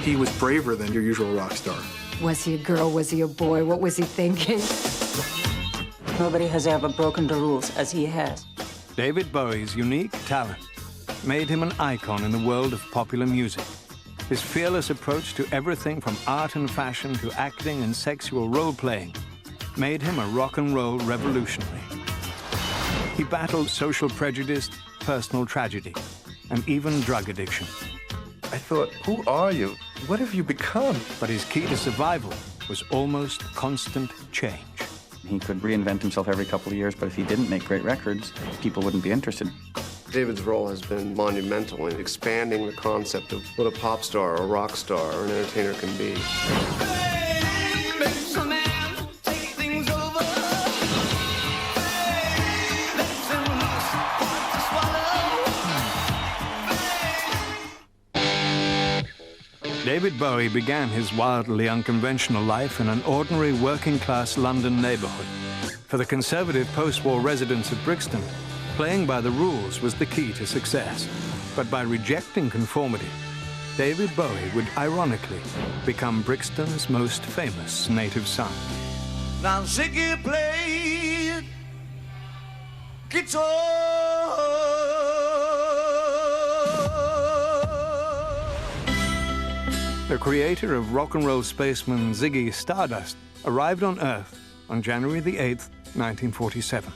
He was braver than your usual rock star. Was he a girl? Was he a boy? What was he thinking? Nobody has ever broken the rules as he has. David Bowie's unique talent made him an icon in the world of popular music. His fearless approach to everything from art and fashion to acting and sexual role-playing made him a rock and roll revolutionary. He battled social prejudice, personal tragedy, and even drug addiction. I thought, who are you? What have you become? But his key to survival was almost constant change. He could reinvent himself every couple of years, but if he didn't make great records, people wouldn't be interested. David's role has been monumental in expanding the concept of what a pop star or a rock star or an entertainer can be. David Bowie began his wildly unconventional life in an ordinary working-class London neighborhood. For the conservative post-war residents of Brixton, playing by the rules was the key to success. But by rejecting conformity, David Bowie would ironically become Brixton's most famous native son. Now Ziggy played guitar. The creator of rock and roll spaceman Ziggy Stardust arrived on Earth on January the 8th, 1947.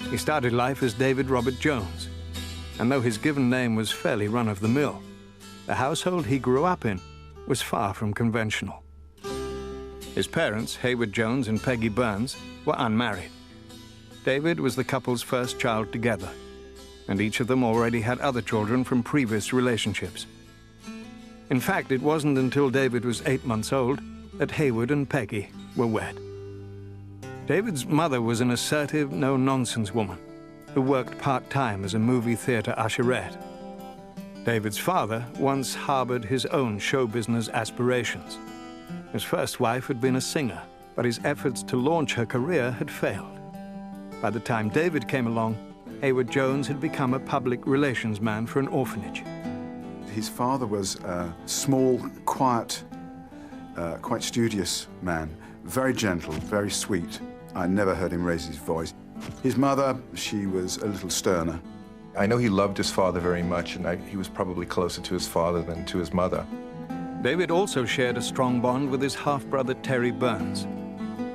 He started life as David Robert Jones, and though his given name was fairly run-of-the-mill, the household he grew up in was far from conventional. His parents, Hayward Jones and Peggy Burns, were unmarried. David was the couple's first child together, and each of them already had other children from previous relationships. In fact, it wasn't until David was 8 months old that Hayward and Peggy were wed. David's mother was an assertive, no-nonsense woman who worked part-time as a movie theater usherette. David's father once harbored his own show business aspirations. His first wife had been a singer, but his efforts to launch her career had failed. By the time David came along, Hayward Jones had become a public relations man for an orphanage. His father was a small, quiet, quite studious man, very gentle, very sweet. I never heard him raise his voice. His mother, she was a little sterner. I know he loved his father very much, and he was probably closer to his father than to his mother. David also shared a strong bond with his half-brother Terry Burns.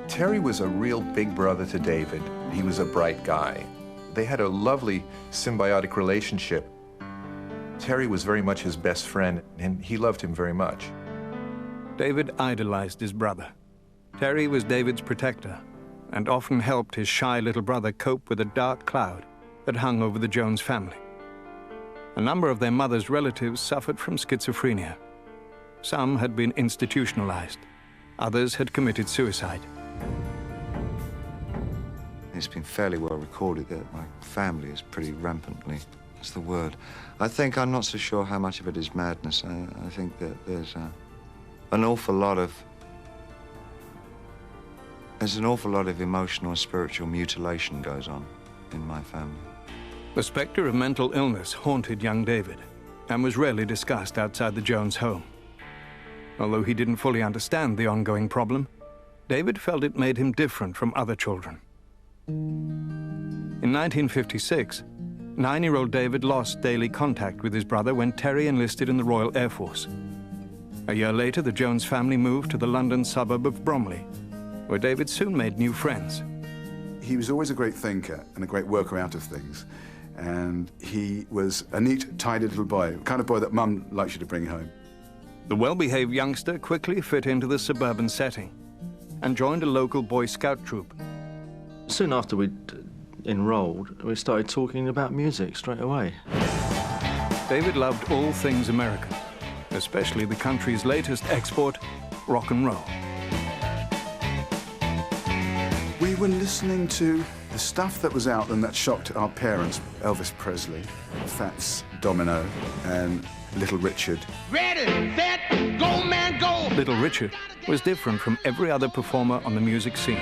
Terry was a real big brother to David. He was a bright guy. They had a lovely symbiotic relationship. Terry was very much his best friend, and he loved him very much. David idolized his brother. Terry was David's protector and often helped his shy little brother cope with a dark cloud that hung over the Jones family. A number of their mother's relatives suffered from schizophrenia. Some had been institutionalized. Others had committed suicide. It's been fairly well recorded that my family is pretty rampantly, that's the word. I'm not so sure how much of it is madness. I think that there's an awful lot of emotional and spiritual mutilation goes on in my family. The specter of mental illness haunted young David and was rarely discussed outside the Jones home. Although he didn't fully understand the ongoing problem, David felt it made him different from other children. In 1956, 9-year-old David lost daily contact with his brother when Terry enlisted in the Royal Air Force. A year later, the Jones family moved to the London suburb of Bromley, where David soon made new friends. He was always a great thinker and a great worker out of things. And he was a neat, tidy little boy, the kind of boy that Mum likes you to bring home. The well-behaved youngster quickly fit into the suburban setting and joined a local Boy Scout troop. Soon after we'd enrolled, we started talking about music straight away. David loved all things American, especially the country's latest export, rock and roll. We were listening to the stuff that was out and that shocked our parents. Elvis Presley, Fats Domino, and Little Richard. Ready, set, go, man, go! Little Richard was different from every other performer on the music scene.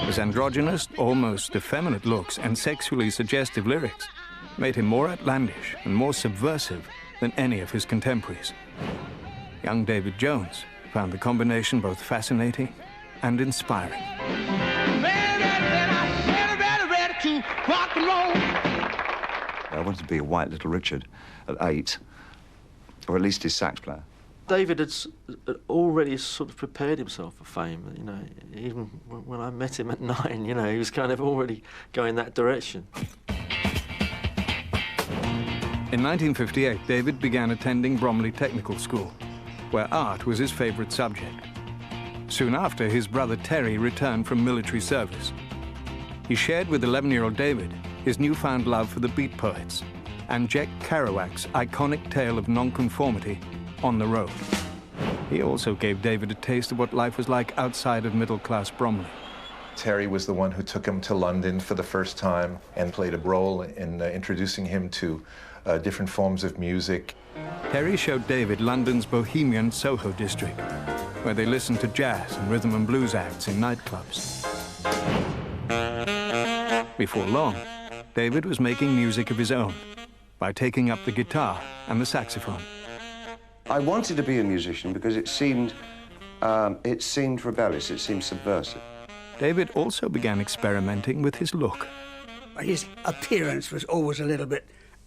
As His androgynous, almost effeminate looks and sexually suggestive lyrics made him more outlandish and more subversive than any of his contemporaries. Young David Jones found the combination both fascinating and inspiring. I wanted to be a white Little Richard at 8, or at least his sax player. David had already sort of prepared himself for fame, you know. Even when I met him at 9, you know, he was kind of already going that direction. In 1958, David began attending Bromley Technical School, where art was his favorite subject. Soon after, his brother Terry returned from military service. He shared with 11-year-old David his newfound love for the Beat Poets and Jack Kerouac's iconic tale of nonconformity, On the Road. He also gave David a taste of what life was like outside of middle-class Bromley. Terry was the one who took him to London for the first time and played a role in introducing him to different forms of music. Terry showed David London's bohemian Soho district, where they listened to jazz and rhythm and blues acts in nightclubs. Before long, David was making music of his own by taking up the guitar and the saxophone. I wanted to be a musician because it seemed rebellious, it seemed subversive. David also began experimenting with his look. His appearance was always a little bit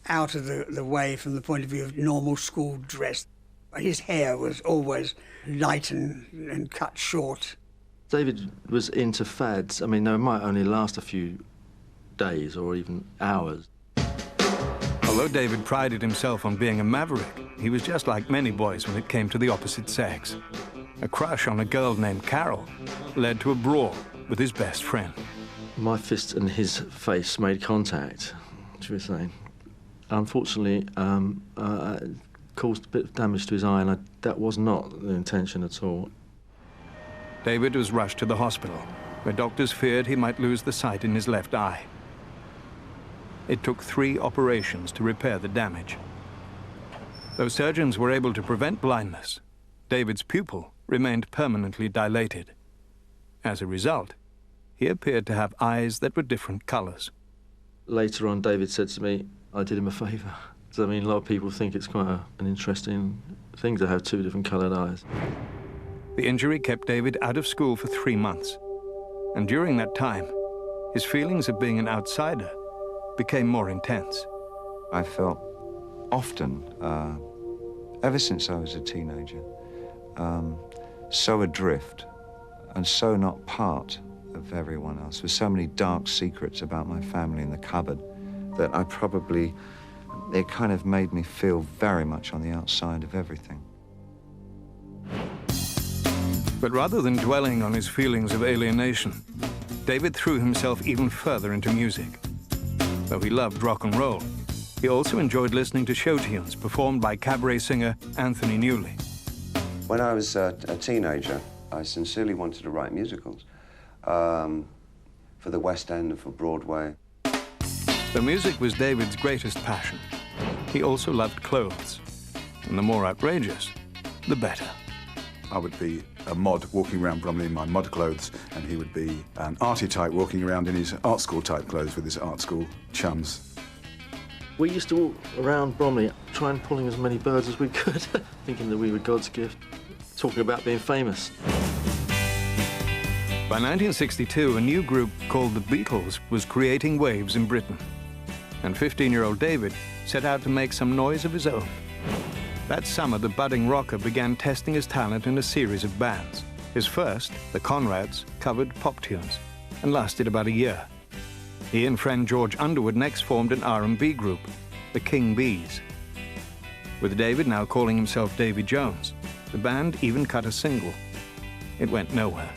out of the way from the point of view of normal school dress. His hair was always light and cut short. David was into fads. I mean, they might only last a few days or even hours. Although David prided himself on being a maverick, he was just like many boys when it came to the opposite sex. A crush on a girl named Carol led to a brawl with his best friend. My fist and his face made contact, should we say. Unfortunately, caused a bit of damage to his eye, and that was not the intention at all. David was rushed to the hospital, where doctors feared he might lose the sight in his left eye. It took 3 operations to repair the damage. Though surgeons were able to prevent blindness, David's pupil remained permanently dilated. As a result, he appeared to have eyes that were different colors. Later on, David said to me, I did him a favor. So, I mean, a lot of people think it's quite an interesting thing to have 2 different colored eyes. The injury kept David out of school for 3 months. And during that time, his feelings of being an outsider became more intense. I felt often, ever since I was a teenager, so adrift and so not part of everyone else, with so many dark secrets about my family in the cupboard, that it kind of made me feel very much on the outside of everything. But rather than dwelling on his feelings of alienation, David threw himself even further into music. Though he loved rock and roll, he also enjoyed listening to show tunes performed by cabaret singer Anthony Newley. When I was a teenager, I sincerely wanted to write musicals for the West End and for Broadway. The music was David's greatest passion. He also loved clothes, and the more outrageous, the better. I would be a mod walking around Bromley in my mod clothes, and he would be an arty type walking around in his art school type clothes with his art school chums. We used to walk around Bromley, trying pulling as many birds as we could, thinking that we were God's gift, talking about being famous. By 1962, a new group called the Beatles was creating waves in Britain, and 15-year-old David set out to make some noise of his own. That summer, the budding rocker began testing his talent in a series of bands. His first, the Conrads, covered pop tunes and lasted about a year. He and friend George Underwood next formed an R&B group, the King Bees. With David now calling himself Davy Jones, the band even cut a single. It went nowhere.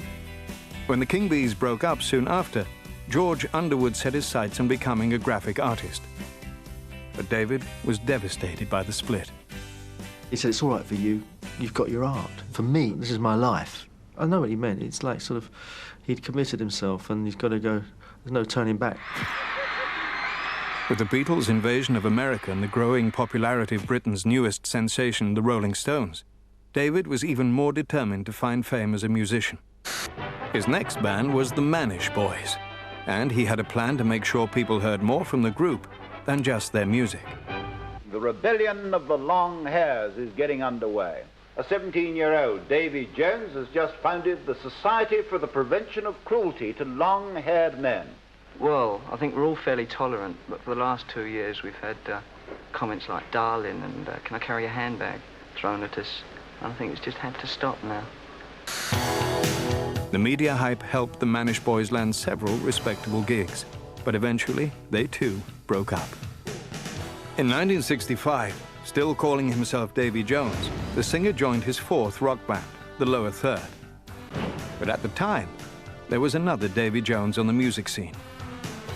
When the King Bees broke up soon after, George Underwood set his sights on becoming a graphic artist. But David was devastated by the split. He said, it's all right for you. You've got your art. For me, this is my life. I know what he meant. It's like sort of, he'd committed himself and he's got to go, there's no turning back. With the Beatles' invasion of America and the growing popularity of Britain's newest sensation, the Rolling Stones, David was even more determined to find fame as a musician. His next band was the Manish Boys, and he had a plan to make sure people heard more from the group than just their music. The rebellion of the long hairs is getting underway. A 17-year-old, Davy Jones, has just founded the Society for the Prevention of Cruelty to Long-Haired Men. Well, I think we're all fairly tolerant, but for the last 2 years we've had comments like darling and can I carry a handbag thrown at us. I think it's just had to stop now. The media hype helped the Manish Boys land several respectable gigs, but eventually they too broke up. In 1965, still calling himself Davy Jones, the singer joined his fourth rock band, the Lower Third. But at the time, there was another Davy Jones on the music scene.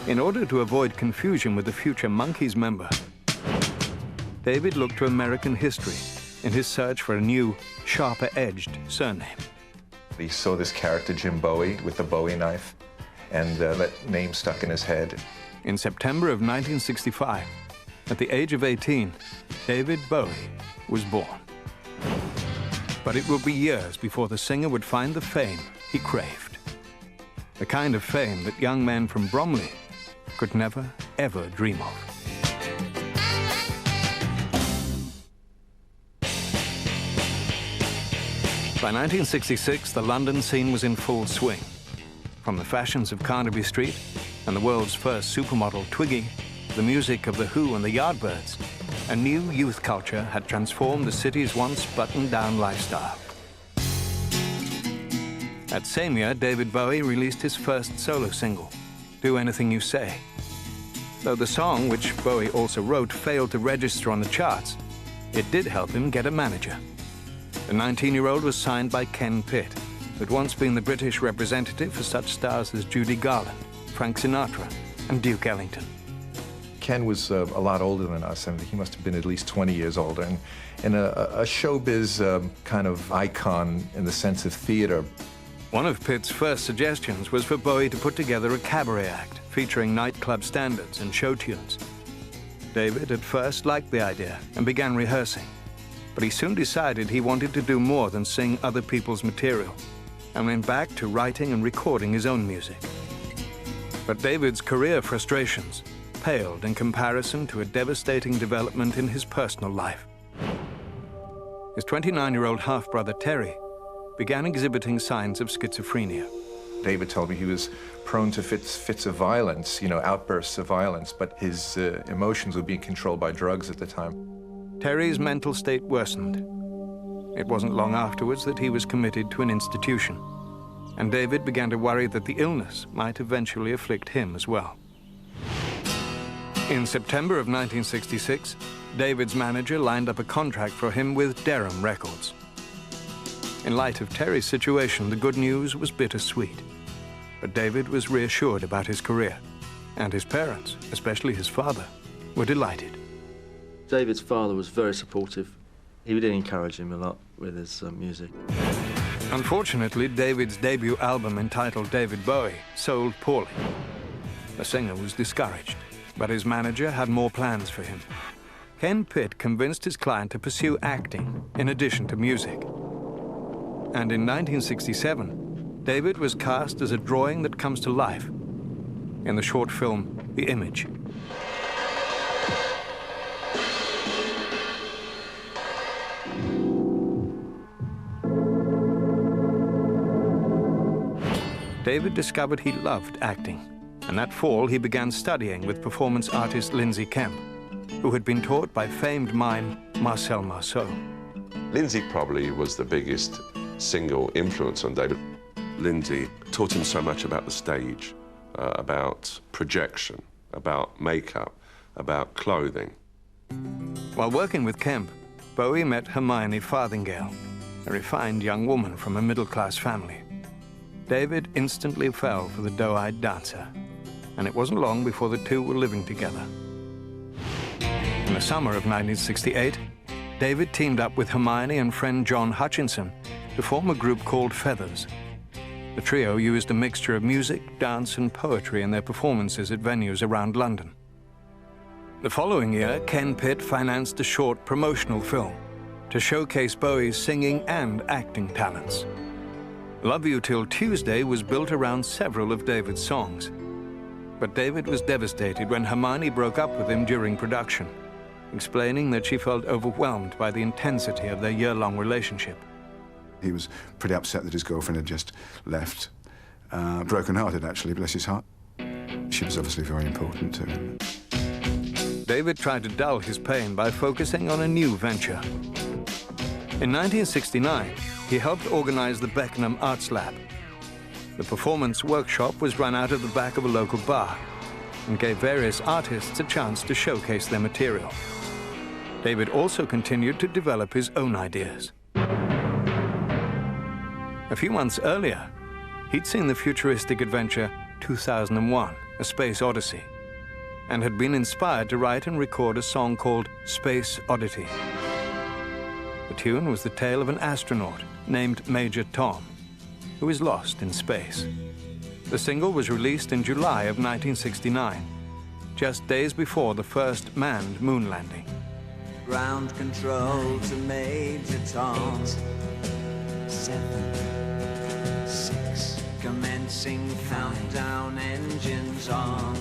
In order to avoid confusion with the future Monkees member, David looked to American history in his search for a new, sharper-edged surname. He saw this character, Jim Bowie, with the Bowie knife, and that name stuck in his head. In September of 1965, at the age of 18, David Bowie was born. But it would be years before the singer would find the fame he craved. The kind of fame that young men from Bromley could never, ever dream of. By 1966, the London scene was in full swing. From the fashions of Carnaby Street and the world's first supermodel Twiggy, the music of The Who and the Yardbirds, a new youth culture had transformed the city's once buttoned-down lifestyle. That same year, David Bowie released his first solo single, Do Anything You Say. Though the song, which Bowie also wrote, failed to register on the charts, it did help him get a manager. The 19-year-old was signed by Ken Pitt, who'd once been the British representative for such stars as Judy Garland, Frank Sinatra, and Duke Ellington. Ken was a lot older than us, and he must have been at least 20 years older, and a showbiz kind of icon in the sense of theater. One of Pitt's first suggestions was for Bowie to put together a cabaret act featuring nightclub standards and show tunes. David at first liked the idea and began rehearsing, but he soon decided he wanted to do more than sing other people's material and went back to writing and recording his own music. But David's career frustrations paled in comparison to a devastating development in his personal life. His 29-year-old half-brother Terry began exhibiting signs of schizophrenia. David told me he was prone to fits of violence, outbursts of violence, but his emotions were being controlled by drugs at the time. Terry's mental state worsened. It wasn't long afterwards that he was committed to an institution, and David began to worry that the illness might eventually afflict him as well. In September of 1966, David's manager lined up a contract for him with Durham Records. In light of Terry's situation, the good news was bittersweet. But David was reassured about his career, and his parents, especially his father, were delighted. David's father was very supportive. He did encourage him a lot with his music. Unfortunately, David's debut album entitled David Bowie sold poorly. The singer was discouraged, but his manager had more plans for him. Ken Pitt convinced his client to pursue acting in addition to music. And in 1967, David was cast as a drawing that comes to life in the short film The Image. David discovered he loved acting, and that fall he began studying with performance artist Lindsay Kemp, who had been taught by famed mime Marcel Marceau. Lindsay probably was the biggest single influence on David. Lindsay taught him so much about the stage, about projection, about makeup, about clothing. While working with Kemp, Bowie met Hermione Farthingale, a refined young woman from a middle-class family. David instantly fell for the doe-eyed dancer, and it wasn't long before the two were living together. In the summer of 1968, David teamed up with Hermione and friend John Hutchinson to form a group called Feathers. The trio used a mixture of music, dance, and poetry in their performances at venues around London. The following year, Ken Pitt financed a short promotional film to showcase Bowie's singing and acting talents. Love You Till Tuesday was built around several of David's songs. But David was devastated when Hermione broke up with him during production, explaining that she felt overwhelmed by the intensity of their year-long relationship. He was pretty upset that his girlfriend had just left. Broken-hearted, actually, bless his heart. She was obviously very important to him. David tried to dull his pain by focusing on a new venture. In 1969, he helped organize the Beckenham Arts Lab. The performance workshop was run out of the back of a local bar and gave various artists a chance to showcase their material. David also continued to develop his own ideas. A few months earlier, he'd seen the futuristic adventure 2001, A Space Odyssey, and had been inspired to write and record a song called Space Oddity. The tune was the tale of an astronaut named Major Tom, who is lost in space. The single was released in July of 1969, just days before the first manned moon landing. Ground control to Major Tom. 7, 6. Commencing countdown, engines on.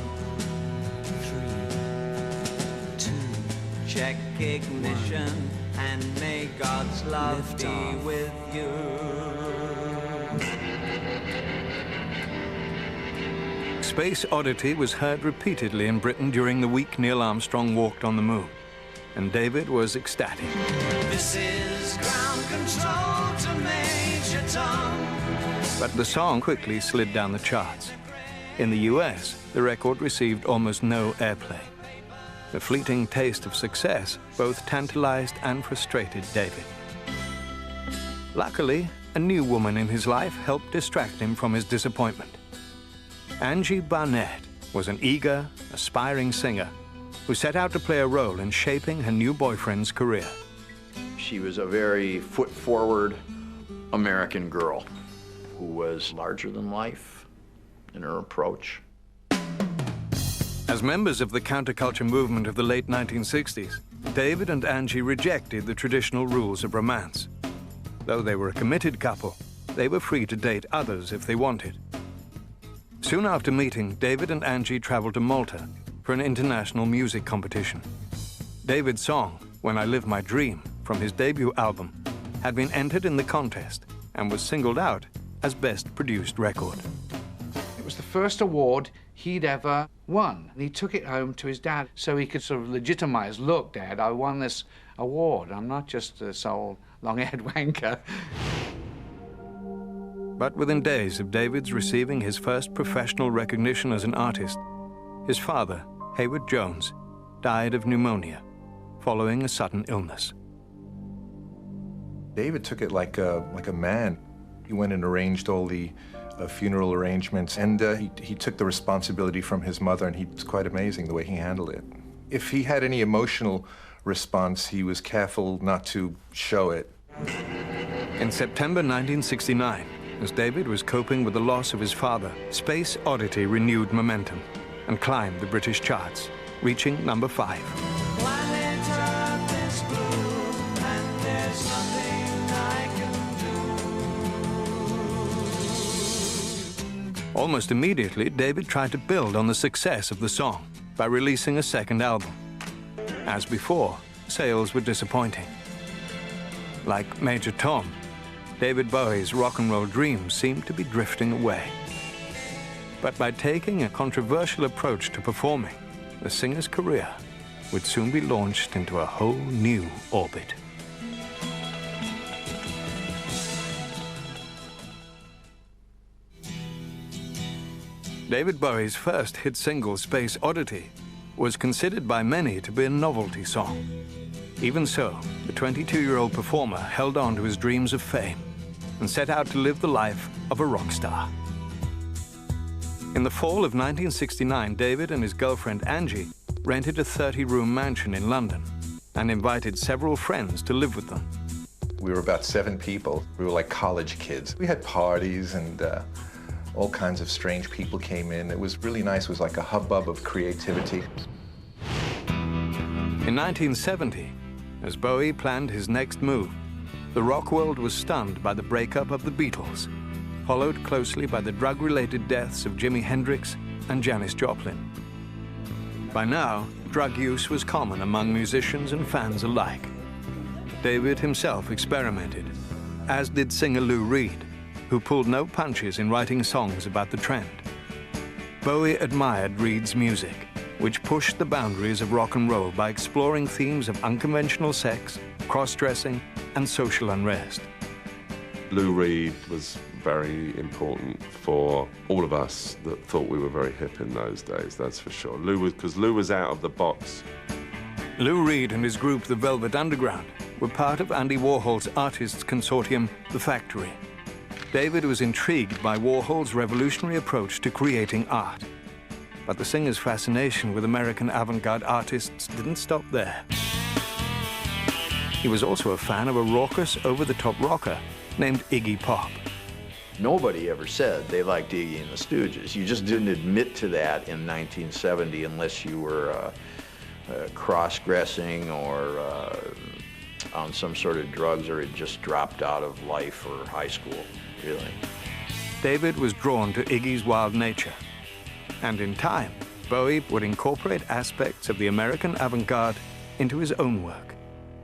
3, 2. Check ignition, and may God's love be with you. Space Oddity was heard repeatedly in Britain during the week Neil Armstrong walked on the moon, and David was ecstatic. This is ground control to Major Tom. But the song quickly slid down the charts. In the US, the record received almost no airplay. The fleeting taste of success both tantalized and frustrated David. Luckily, a new woman in his life helped distract him from his disappointment. Angie Barnett was an eager, aspiring singer who set out to play a role in shaping her new boyfriend's career. She was a very foot-forward American girl who was larger than life in her approach. As members of the counterculture movement of the late 1960s, David and Angie rejected the traditional rules of romance. Though they were a committed couple, they were free to date others if they wanted. Soon after meeting, David and Angie traveled to Malta for an international music competition. David's song, When I Live My Dream, from his debut album, had been entered in the contest and was singled out as Best Produced Record. It was the first award he'd ever won. And he took it home to his dad so he could sort of legitimize, look, Dad, I won this award. I'm not just this old long-haired wanker. But within days of David's receiving his first professional recognition as an artist, his father, Hayward Jones, died of pneumonia following a sudden illness. David took it like a man. He went and arranged all the funeral arrangements, and he took the responsibility from his mother, and it's quite amazing the way he handled it. If he had any emotional response, he was careful not to show it. In September 1969, as David was coping with the loss of his father, Space Oddity renewed momentum and climbed the British charts, reaching number 5. Almost immediately, David tried to build on the success of the song by releasing a second album. As before, sales were disappointing. Like Major Tom, David Bowie's rock and roll dreams seemed to be drifting away. But by taking a controversial approach to performing, the singer's career would soon be launched into a whole new orbit. David Bowie's first hit single, Space Oddity, was considered by many to be a novelty song. Even so, the 22-year-old performer held on to his dreams of fame and set out to live the life of a rock star. In the fall of 1969, David and his girlfriend Angie rented a 30-room mansion in London and invited several friends to live with them. We were about 7 people. We were like college kids. We had parties, and all kinds of strange people came in. It was really nice. It was like a hubbub of creativity. In 1970, as Bowie planned his next move, the rock world was stunned by the breakup of the Beatles followed closely by the drug-related deaths of Jimi Hendrix and Janis Joplin. By now, drug use was common among musicians and fans alike. David himself experimented, as did singer Lou Reed, who pulled no punches in writing songs about the trend. Bowie admired Reed's music, which pushed the boundaries of rock and roll by exploring themes of unconventional sex, cross-dressing, and social unrest. Lou Reed was very important for all of us that thought we were very hip in those days, that's for sure. Because Lou was out of the box. Lou Reed and his group, the Velvet Underground, were part of Andy Warhol's artists consortium, The Factory. David was intrigued by Warhol's revolutionary approach to creating art. But the singer's fascination with American avant-garde artists didn't stop there. He was also a fan of a raucous, over-the-top rocker named Iggy Pop. Nobody ever said they liked Iggy and the Stooges. You just didn't admit to that in 1970 unless you were cross-dressing or on some sort of drugs or had just dropped out of life or high school, really. David was drawn to Iggy's wild nature. And in time, Bowie would incorporate aspects of the American avant-garde into his own work.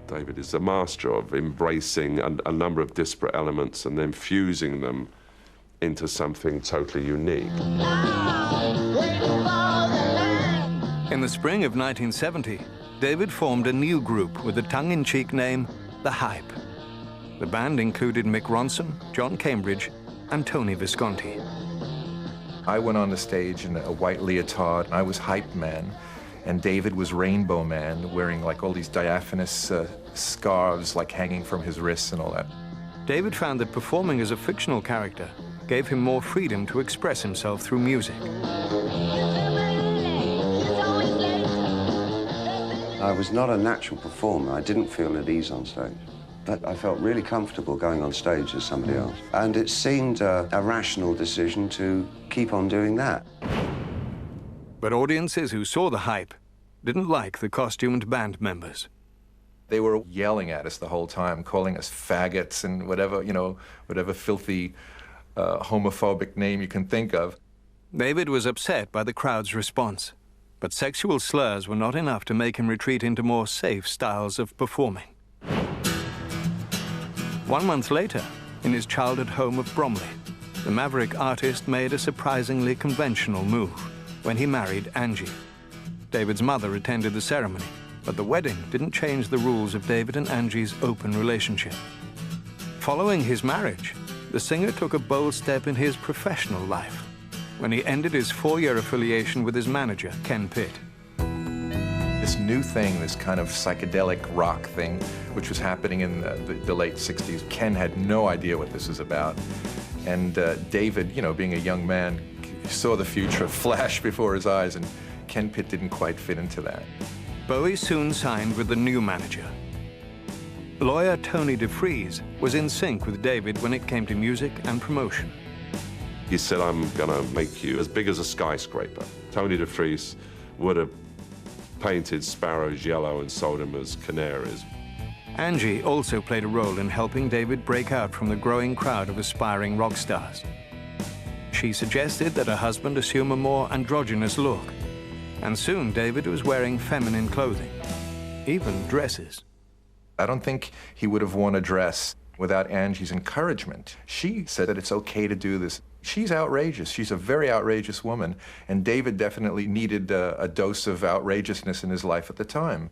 David is a master of embracing a number of disparate elements and then fusing them into something totally unique. In the spring of 1970, David formed a new group with the tongue-in-cheek name, The Hype. The band included Mick Ronson, John Cambridge, and Tony Visconti. I went on the stage in a white leotard. I was Hype Man, and David was Rainbow Man, wearing like all these diaphanous scarves like hanging from his wrists and all that. David found that performing as a fictional character gave him more freedom to express himself through music. I was not a natural performer. I didn't feel at ease on stage. But I felt really comfortable going on stage as somebody else. And it seemed a rational decision to keep on doing that. But audiences who saw The Hype didn't like the costumed band members. They were yelling at us the whole time, calling us faggots and whatever, you know, whatever filthy homophobic name you can think of. David was upset by the crowd's response, but sexual slurs were not enough to make him retreat into more safe styles of performing. 1 month later, in his childhood home of Bromley, the maverick artist made a surprisingly conventional move when he married Angie. David's mother attended the ceremony, but the wedding didn't change the rules of David and Angie's open relationship. Following his marriage, the singer took a bold step in his professional life when he ended his 4-year affiliation with his manager, Ken Pitt. This new thing, this kind of psychedelic rock thing, which was happening in the late 60s, Ken had no idea what this was about. And David, you know, being a young man, saw the future flash before his eyes, and Ken Pitt didn't quite fit into that. Bowie soon signed with the new manager. Lawyer Tony DeFries was in sync with David when it came to music and promotion. He said, I'm gonna make you as big as a skyscraper. Tony DeFries would have painted sparrows yellow and sold them as canaries. Angie also played a role in helping David break out from the growing crowd of aspiring rock stars. She suggested that her husband assume a more androgynous look, and soon David was wearing feminine clothing, even dresses. I don't think he would have worn a dress without Angie's encouragement. She said that it's okay to do this. She's outrageous. She's a very outrageous woman, and David definitely needed a dose of outrageousness in his life at the time.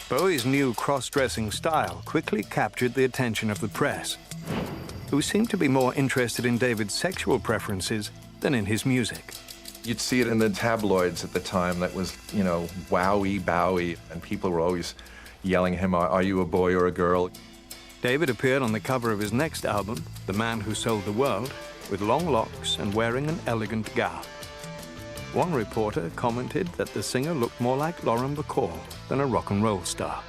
Bowie's new cross-dressing style quickly captured the attention of the press, who seemed to be more interested in David's sexual preferences than in his music. You'd see it in the tabloids at the time that was, you know, wowie, Bowie, and people were always yelling at him, are you a boy or a girl? David appeared on the cover of his next album, The Man Who Sold the World, with long locks and wearing an elegant gown. One reporter commented that the singer looked more like Lauren Bacall than a rock and roll star.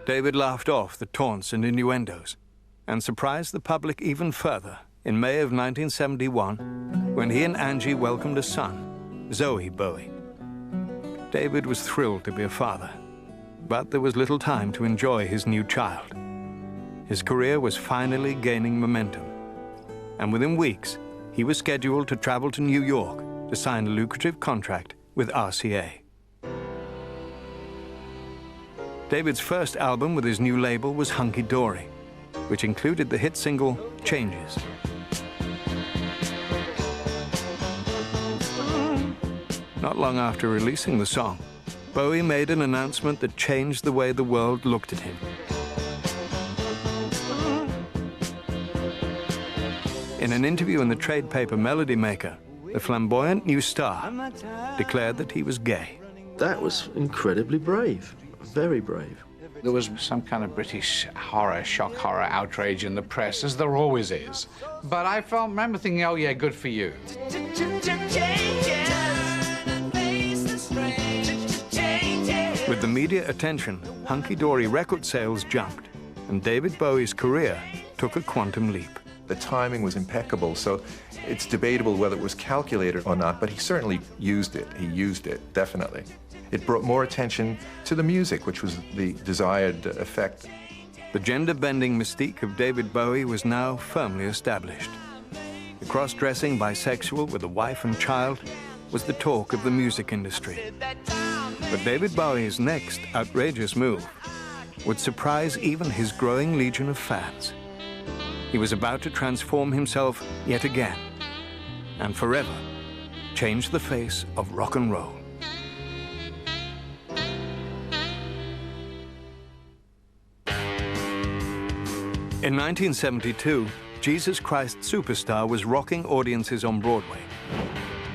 David laughed off the taunts and innuendos and surprised the public even further in May of 1971 when he and Angie welcomed a son, Zoe Bowie. David was thrilled to be a father, but there was little time to enjoy his new child. his career was finally gaining momentum. And within weeks, he was scheduled to travel to New York to sign a lucrative contract with RCA. David's first album with his new label was Hunky Dory, which included the hit single Changes. Not long after releasing the song, Bowie made an announcement that changed the way the world looked at him. In an interview in the trade paper Melody Maker, the flamboyant new star declared that he was gay. That was incredibly brave, very brave. There was some kind of British horror, shock horror outrage in the press, as there always is. But I remember thinking, oh yeah, good for you. With the media attention, Hunky Dory record sales jumped, and David Bowie's career took a quantum leap. The timing was impeccable, so it's debatable whether it was calculated or not, but he certainly used it. He used it, definitely. It brought more attention to the music, which was the desired effect. The gender-bending mystique of David Bowie was now firmly established. The cross-dressing bisexual with a wife and child was the talk of the music industry. But David Bowie's next outrageous move would surprise even his growing legion of fans. He was about to transform himself yet again, and forever change the face of rock and roll. In 1972, Jesus Christ Superstar was rocking audiences on Broadway.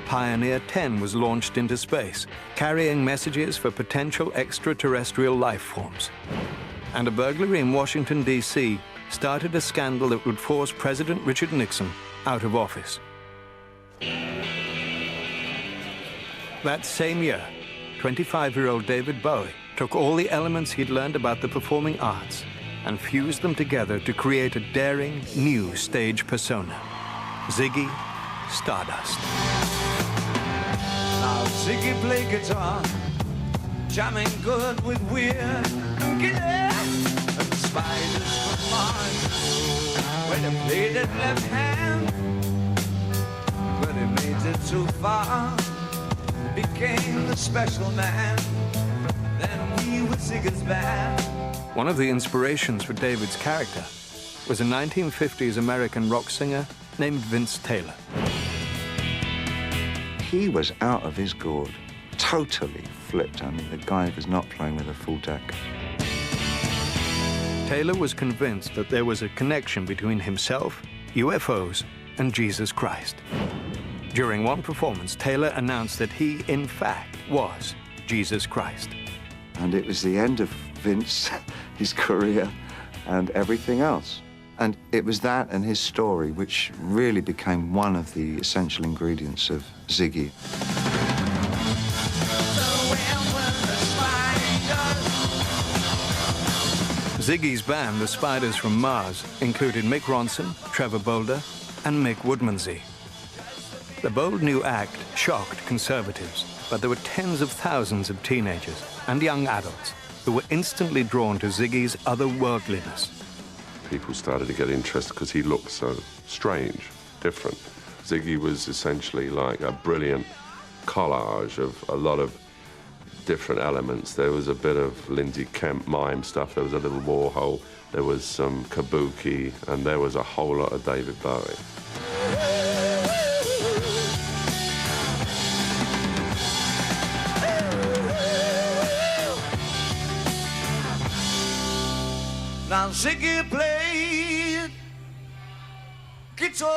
Pioneer 10 was launched into space, carrying messages for potential extraterrestrial life forms. And a burglary in Washington, D.C. started a scandal that would force President Richard Nixon out of office. That same year, 25-year-old David Bowie took all the elements he'd learned about the performing arts and fused them together to create a daring, new stage persona, Ziggy Stardust. Now Ziggy played guitar, jamming good with weird and spiders from Mars. When he played it left hand, but he made it too far, became the special man. Then he was Ziggy's band. One of the inspirations for David's character was a 1950s American rock singer named Vince Taylor. He was out of his gourd, totally flipped. I mean, the guy was not playing with a full deck. Taylor was convinced that there was a connection between himself, UFOs, and Jesus Christ. During one performance, Taylor announced that he, in fact, was Jesus Christ. And it was the end of Vince, his career, and everything else. And it was that and his story which really became one of the essential ingredients of Ziggy. Ziggy's band, the Spiders from Mars, included Mick Ronson, Trevor Bolder, and Mick Woodmansey. The bold new act shocked conservatives, but there were tens of thousands of teenagers and young adults who were instantly drawn to Ziggy's otherworldliness. People started to get interested because he looked so strange, different. Ziggy was essentially like a brilliant collage of a lot of different elements. There was a bit of Lindsay Kemp mime stuff, there was a little Warhol, there was some kabuki, and there was a whole lot of David Bowie. Now Ziggy played guitar.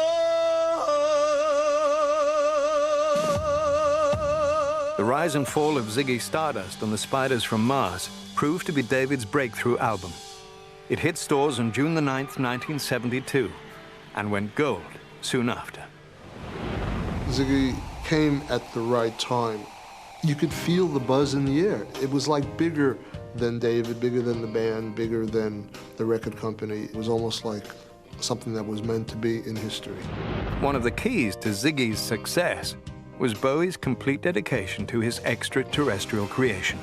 The rise and fall of Ziggy Stardust and the Spiders from Mars proved to be David's breakthrough album. It hit stores on June the 9th, 1972, and went gold soon after. Ziggy came at the right time. You could feel the buzz in the air. It was like bigger than David, bigger than the band, bigger than the record company. It was almost like something that was meant to be in history. One of the keys to Ziggy's success was Bowie's complete dedication to his extraterrestrial creation.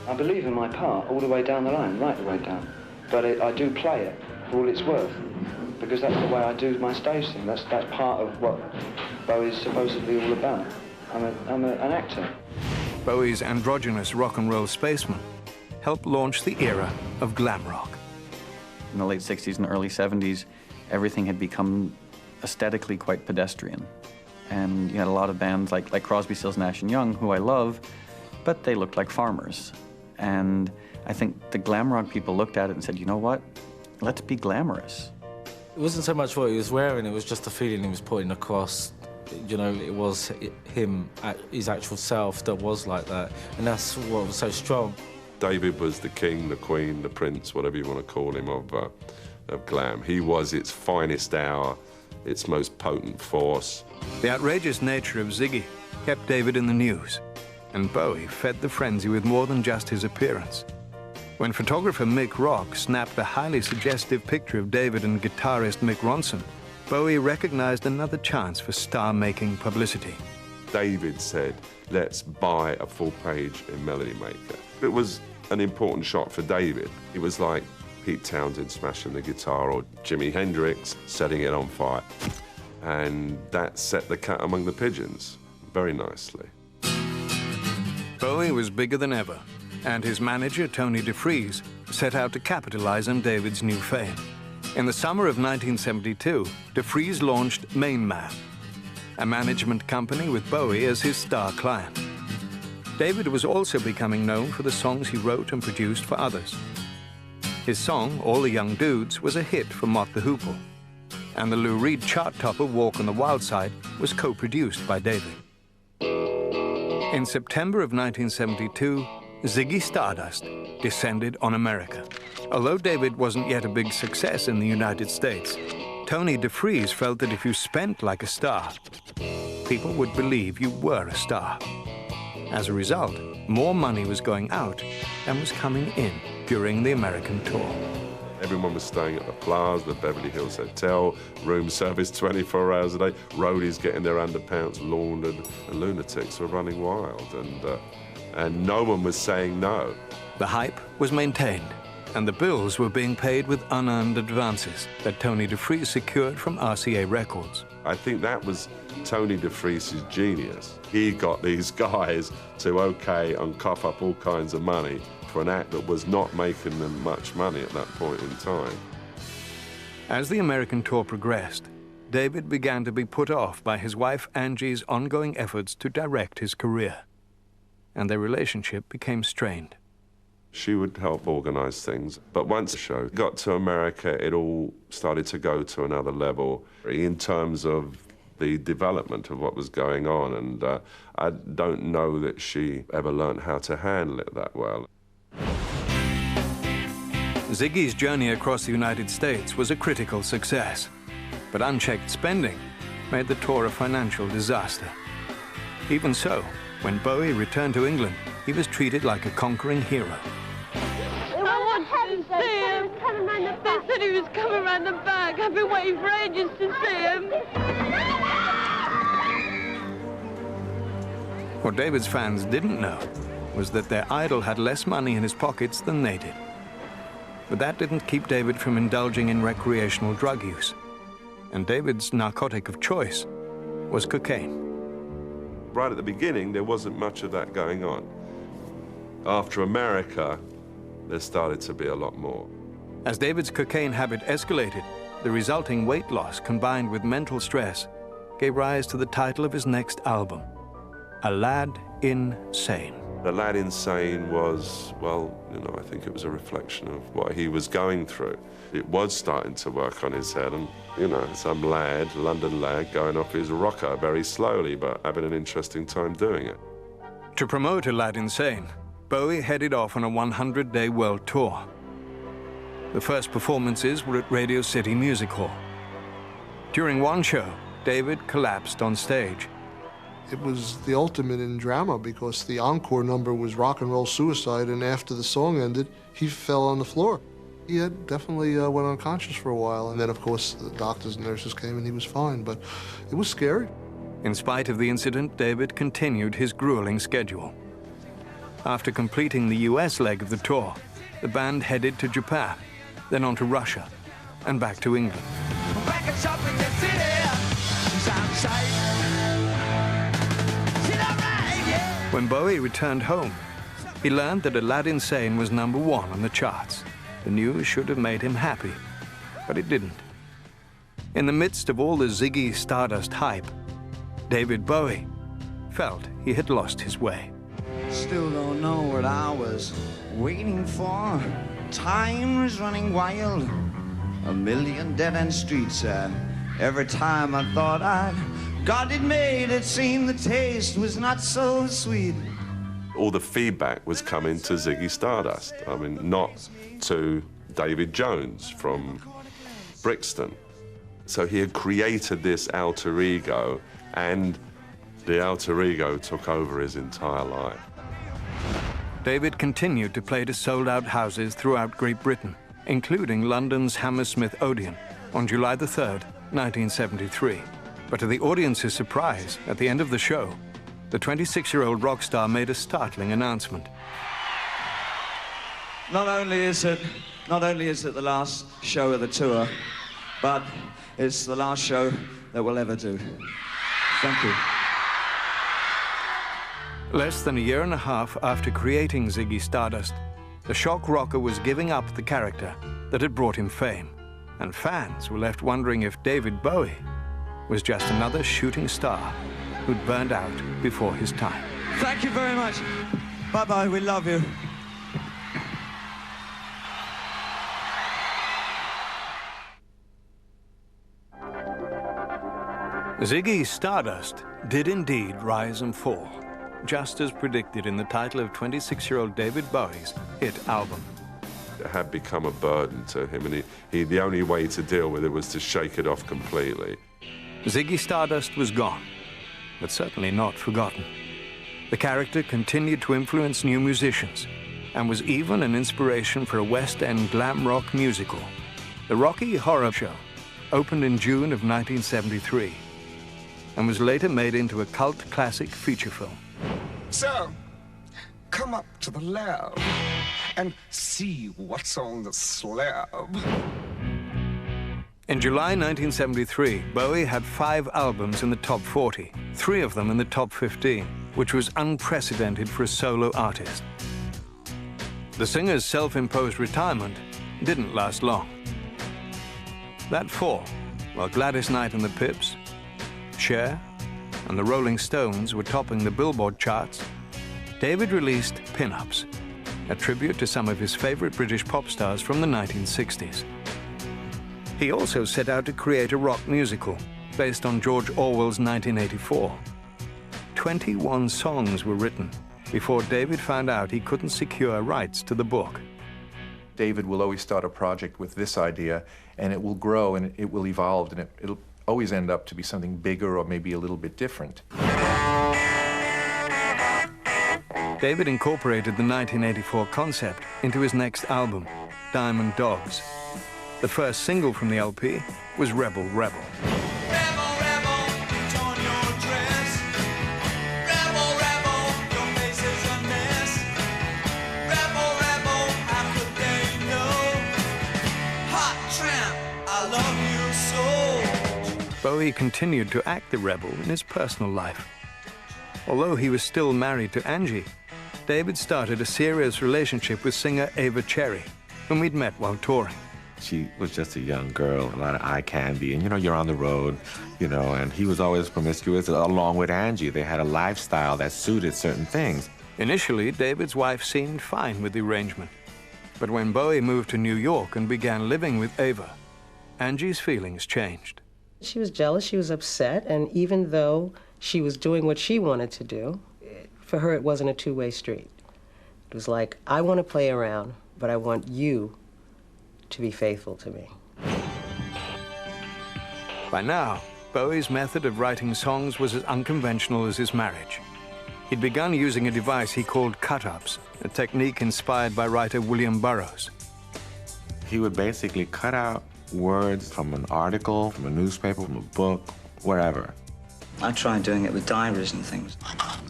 I believe in my part all the way down the line, right the way down. but I do play it for all it's worth, because that's the way I do my stage thing. That's part of what Bowie's supposedly all about. I'm an actor. Bowie's androgynous rock and roll spaceman helped launch the era of glam rock. In the late 60s and early 70s, everything had become aesthetically quite pedestrian. And you had a lot of bands like Crosby, Stills, Nash & Young, who I love, but they looked like farmers. And I think the glam rock people looked at it and said, you know what, let's be glamorous. It wasn't so much what he was wearing, it was just the feeling he was putting across. You know, it was him, his actual self that was like that, and that's what was so strong. David was the king, the queen, the prince, whatever you want to call him, of glam. He was its finest hour, its most potent force. The outrageous nature of Ziggy kept David in the news, and Bowie fed the frenzy with more than just his appearance. When photographer Mick Rock snapped a highly suggestive picture of David and guitarist Mick Ronson, Bowie recognized another chance for star-making publicity. David said, let's buy a full page in Melody Maker. It was an important shot for David. It was like Pete Townsend smashing the guitar or Jimi Hendrix setting it on fire. And that set the cat among the pigeons very nicely. Bowie was bigger than ever, and his manager, Tony DeFries, set out to capitalize on David's new fame. In the summer of 1972, DeFries launched Main Man, a management company with Bowie as his star client. David was also becoming known for the songs he wrote and produced for others. His song, All the Young Dudes, was a hit for Mott the Hoople, and the Lou Reed chart-topper Walk on the Wild Side was co-produced by David. In September of 1972, Ziggy Stardust descended on America. Although David wasn't yet a big success in the United States, Tony DeFries felt that if you spent like a star, people would believe you were a star. As a result, more money was going out than was coming in during the American tour. Everyone was staying at the Plaza, the Beverly Hills Hotel, room service 24 hours a day, roadies getting their underpants laundered, and lunatics were running wild, and no one was saying no. The hype was maintained, and the bills were being paid with unearned advances that Tony DeFries secured from RCA Records. I think that was Tony DeFries' genius. He got these guys to okay and cough up all kinds of money for an act that was not making them much money at that point in time. As the American tour progressed, David began to be put off by his wife Angie's ongoing efforts to direct his career, and their relationship became strained. She would help organize things, but once the show got to America, it all started to go to another level in terms of the development of what was going on, and I don't know that she ever learned how to handle it that well. Ziggy's journey across the United States was a critical success, but unchecked spending made the tour a financial disaster. Even so, when Bowie returned to England, he was treated like a conquering hero. I want to see him. They said he was coming round the back. I've been waiting for ages to see him. What David's fans didn't know was that their idol had less money in his pockets than they did. But that didn't keep David from indulging in recreational drug use. And David's narcotic of choice was cocaine. Right at the beginning, there wasn't much of that going on. After America, there started to be a lot more. As David's cocaine habit escalated, the resulting weight loss combined with mental stress gave rise to the title of his next album, A Lad Insane. The Lad Insane was, well, you know, I think it was a reflection of what he was going through. It was starting to work on his head, and, you know, some lad, London lad, going off his rocker very slowly, but having an interesting time doing it. To promote A Lad Insane, Bowie headed off on a 100-day world tour. The first performances were at Radio City Music Hall. During one show, David collapsed on stage. It was the ultimate in drama because the encore number was Rock and Roll Suicide, and after the song ended, he fell on the floor. He had definitely went unconscious for a while, and then, of course, the doctors and nurses came and he was fine, but it was scary. In spite of the incident, David continued his grueling schedule. After completing the US leg of the tour, the band headed to Japan, then on to Russia, and back to England. When Bowie returned home, he learned that Aladdin Sane was #1 on the charts. The news should have made him happy, but it didn't. In the midst of all the Ziggy Stardust hype, David Bowie felt he had lost his way. Still don't know what I was waiting for. Time was running wild. A million dead-end streets. Every time I thought I'd got it made, it seemed the taste was not so sweet. All the feedback was coming to Ziggy Stardust. I mean, not to David Jones from Brixton. So he had created this alter ego, and the alter ego took over his entire life. David continued to play to sold-out houses throughout Great Britain, including London's Hammersmith Odeon on July the 3rd, 1973. But to the audience's surprise, at the end of the show, the 26-year-old rock star made a startling announcement. Not only is it the last show of the tour, but it's the last show that we'll ever do. Thank you. Less than a year and a half after creating Ziggy Stardust, the shock rocker was giving up the character that had brought him fame, and fans were left wondering if David Bowie was just another shooting star who'd burned out before his time. Thank you very much. Bye-bye, we love you. Ziggy Stardust did indeed rise and fall, just as predicted in the title of 26-year-old David Bowie's hit album. It had become a burden to him, and the only way to deal with it was to shake it off completely. Ziggy Stardust was gone, but certainly not forgotten. The character continued to influence new musicians and was even an inspiration for a West End glam rock musical. The Rocky Horror Show opened in June of 1973 and was later made into a cult classic feature film. So, come up to the lab and see what's on the slab. In July 1973, Bowie had 5 albums in the top 40, 3 of them in the top 15, which was unprecedented for a solo artist. The singer's self-imposed retirement didn't last long. That fall, while Gladys Knight and the Pips, Cher, and the Rolling Stones were topping the Billboard charts, David released Pin-Ups, a tribute to some of his favorite British pop stars from the 1960s. He also set out to create a rock musical based on George Orwell's 1984. 21 songs were written before David found out he couldn't secure rights to the book. David will always start a project with this idea, and it will grow and it will evolve, and it'll always end up to be something bigger or maybe a little bit different. David incorporated the 1984 concept into his next album, Diamond Dogs. The first single from the LP was Rebel Rebel. Bowie continued to act the rebel in his personal life. Although he was still married to Angie, David started a serious relationship with singer Ava Cherry, whom he'd met while touring. She was just a young girl, a lot of eye candy, and you're on the road, and he was always promiscuous along with Angie. They had a lifestyle that suited certain things. Initially, David's wife seemed fine with the arrangement. But when Bowie moved to New York and began living with Ava, Angie's feelings changed. She was jealous, she was upset, and even though she was doing what she wanted to do, for her it wasn't a two-way street. It was like, I want to play around, but I want you to be faithful to me. By now, Bowie's method of writing songs was as unconventional as his marriage. He'd begun using a device he called cut-ups, a technique inspired by writer William Burroughs. He would basically cut out words from an article, from a newspaper, from a book, wherever. I tried doing it with diaries and things.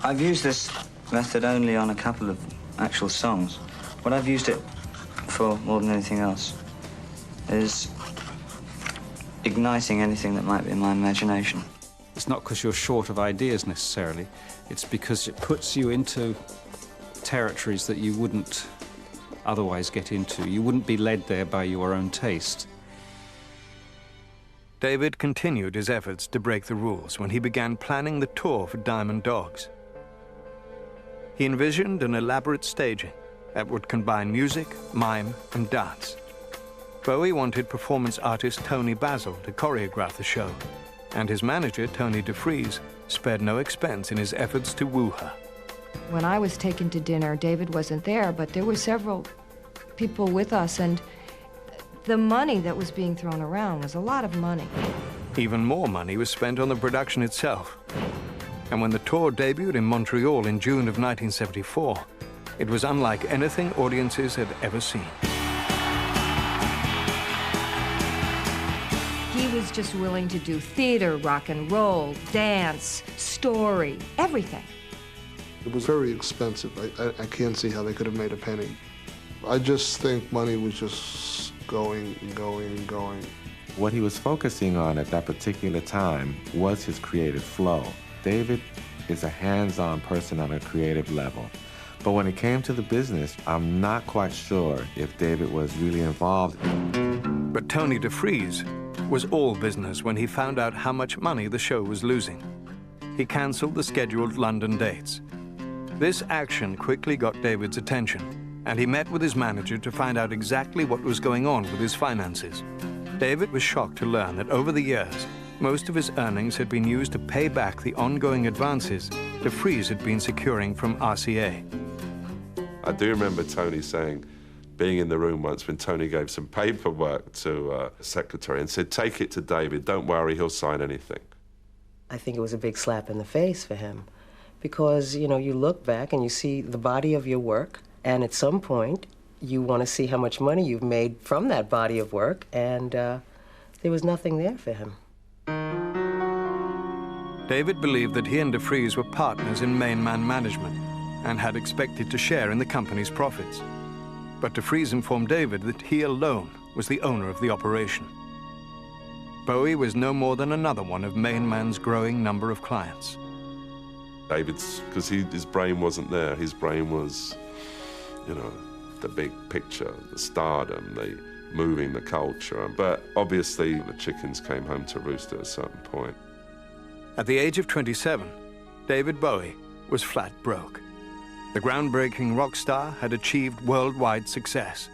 I've used this method only on a couple of actual songs, but I've used it for more than anything else. is igniting anything that might be in my imagination. It's not because you're short of ideas necessarily, it's because it puts you into territories that you wouldn't otherwise get into. You wouldn't be led there by your own taste. David continued his efforts to break the rules when he began planning the tour for Diamond Dogs. He envisioned an elaborate staging that would combine music, mime, and dance. Bowie wanted performance artist Tony Basil to choreograph the show, and his manager, Tony DeFries, spared no expense in his efforts to woo her. When I was taken to dinner, David wasn't there, but there were several people with us, and the money that was being thrown around was a lot of money. Even more money was spent on the production itself. And when the tour debuted in Montreal in June of 1974, it was unlike anything audiences had ever seen. He was just willing to do theater, rock and roll, dance, story, everything. It was very expensive. I can't see how they could have made a penny. I just think money was just going and going and going. What he was focusing on at that particular time was his creative flow. David is a hands-on person on a creative level. But when it came to the business, I'm not quite sure if David was really involved. But Tony DeFries was all business when he found out how much money the show was losing. He canceled the scheduled London dates. This action quickly got David's attention, and he met with his manager to find out exactly what was going on with his finances. David was shocked to learn that over the years, most of his earnings had been used to pay back the ongoing advances DeFries had been securing from RCA. I do remember Tony saying, being in the room once when Tony gave some paperwork to a secretary and said, "Take it to David, don't worry, he'll sign anything." I think it was a big slap in the face for him because, you know, you look back and you see the body of your work, and at some point, you want to see how much money you've made from that body of work, and there was nothing there for him. David believed that he and DeFries were partners in main man management and had expected to share in the company's profits. But DeFries informed David that he alone was the owner of the operation. Bowie was no more than another one of main man's growing number of clients. David's, because his brain wasn't there. His brain was, you know, the big picture, the stardom, the moving the culture. But obviously, the chickens came home to roost at a certain point. At the age of 27, David Bowie was flat broke. The groundbreaking rock star had achieved worldwide success.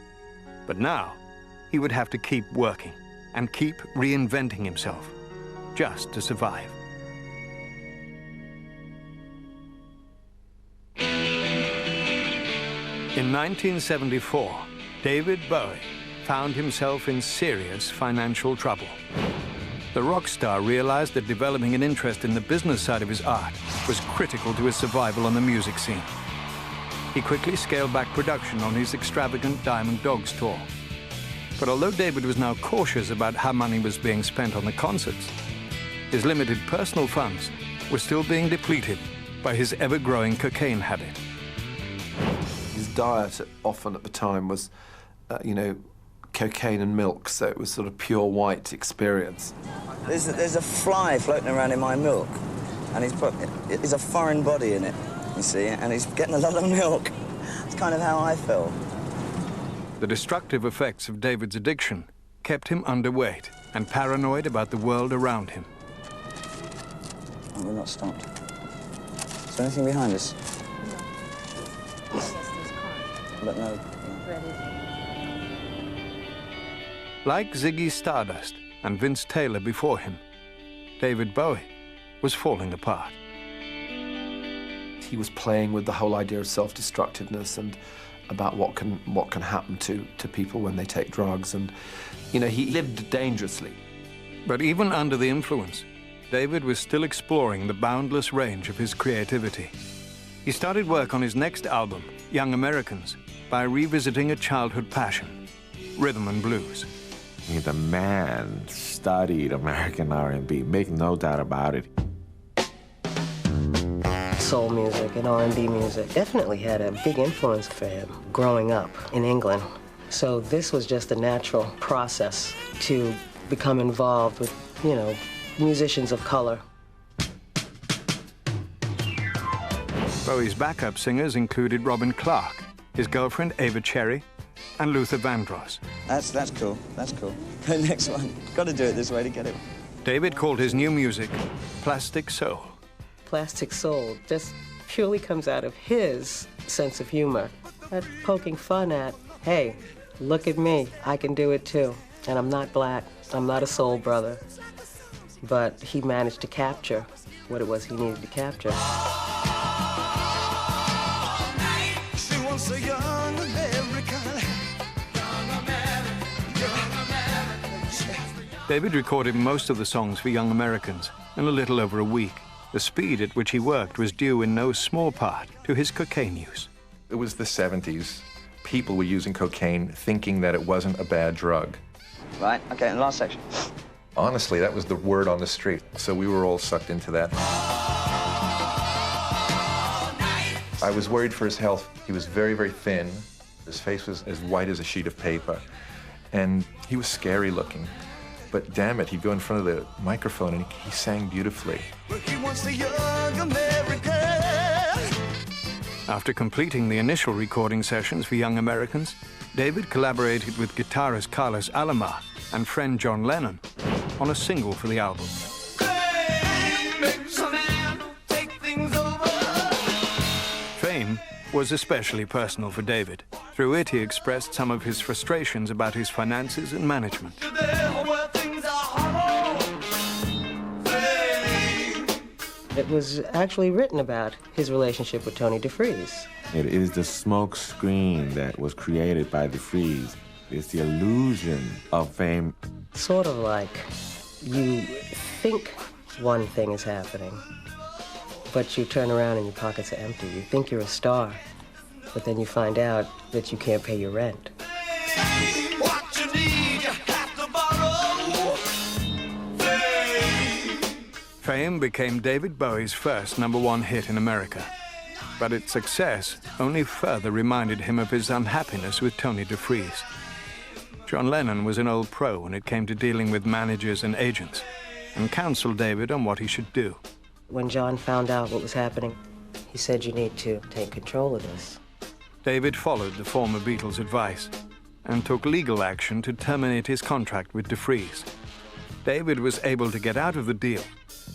But now, he would have to keep working and keep reinventing himself just to survive. In 1974, David Bowie found himself in serious financial trouble. The rock star realized that developing an interest in the business side of his art was critical to his survival on the music scene. He quickly scaled back production on his extravagant Diamond Dogs tour. But although David was now cautious about how money was being spent on the concerts, his limited personal funds were still being depleted by his ever-growing cocaine habit. His diet often at the time was, cocaine and milk, so it was sort of pure white experience. There's a fly floating around in my milk, and there's a foreign body in it, you see, and he's getting a lot of milk. It's kind of how I feel. The destructive effects of David's addiction kept him underweight and paranoid about the world around him. Oh, we're not stopped. Is there anything behind us? But no. Like Ziggy Stardust and Vince Taylor before him, David Bowie was falling apart. He was playing with the whole idea of self-destructiveness and about what can happen to people when they take drugs, and he lived dangerously. But even under the influence, David was still exploring the boundless range of his creativity. He started work on his next album, Young Americans, by revisiting a childhood passion, rhythm and blues. The man studied American R&B, make no doubt about it. Soul music and R&B music definitely had a big influence for him growing up in England. So this was just a natural process to become involved with, you know, musicians of color. Bowie's backup singers included Robin Clark, his girlfriend Ava Cherry, and Luther Vandross. That's cool. That's cool. The next one. Got to do it this way to get it. David called his new music Plastic Soul. Plastic Soul just purely comes out of his sense of humor. That poking fun at, hey, look at me, I can do it too. And I'm not black, I'm not a soul brother. But he managed to capture what it was he needed to capture. She wants a young American. David recorded most of the songs for Young Americans in a little over a week. The speed at which he worked was due in no small part to his cocaine use. It was the 70s. People were using cocaine thinking that it wasn't a bad drug. Right, okay, and last section. Honestly, that was the word on the street. So we were all sucked into that. I was worried for his health. He was very, very thin. His face was as white as a sheet of paper. And he was scary looking. But damn it, he'd go in front of the microphone and he sang beautifully. He wants a young American. After completing the initial recording sessions for Young Americans, David collaborated with guitarist Carlos Alomar and friend John Lennon on a single for the album. Fame was especially personal for David. Through it, he expressed some of his frustrations about his finances and management. It was actually written about his relationship with Tony DeFries. It is the smoke screen that was created by DeFries. It's the illusion of fame. Sort of like you think one thing is happening, but you turn around and your pockets are empty. You think you're a star, but then you find out that you can't pay your rent. What you need, you have to borrow. Fame became David Bowie's first #1 hit in America. But its success only further reminded him of his unhappiness with Tony DeFries. John Lennon was an old pro when it came to dealing with managers and agents, and counseled David on what he should do. When John found out what was happening, he said, you need to take control of this. David followed the former Beatles' advice and took legal action to terminate his contract with DeFries. David was able to get out of the deal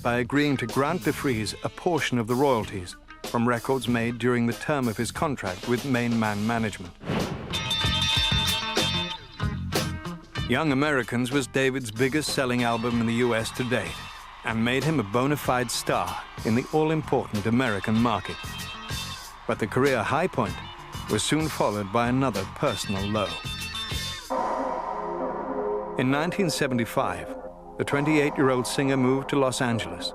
by agreeing to grant DeFries a portion of the royalties from records made during the term of his contract with Main Man Management. Young Americans was David's biggest-selling album in the US to date and made him a bona fide star in the all-important American market. But the career high point was soon followed by another personal low. In 1975, the 28-year-old singer moved to Los Angeles,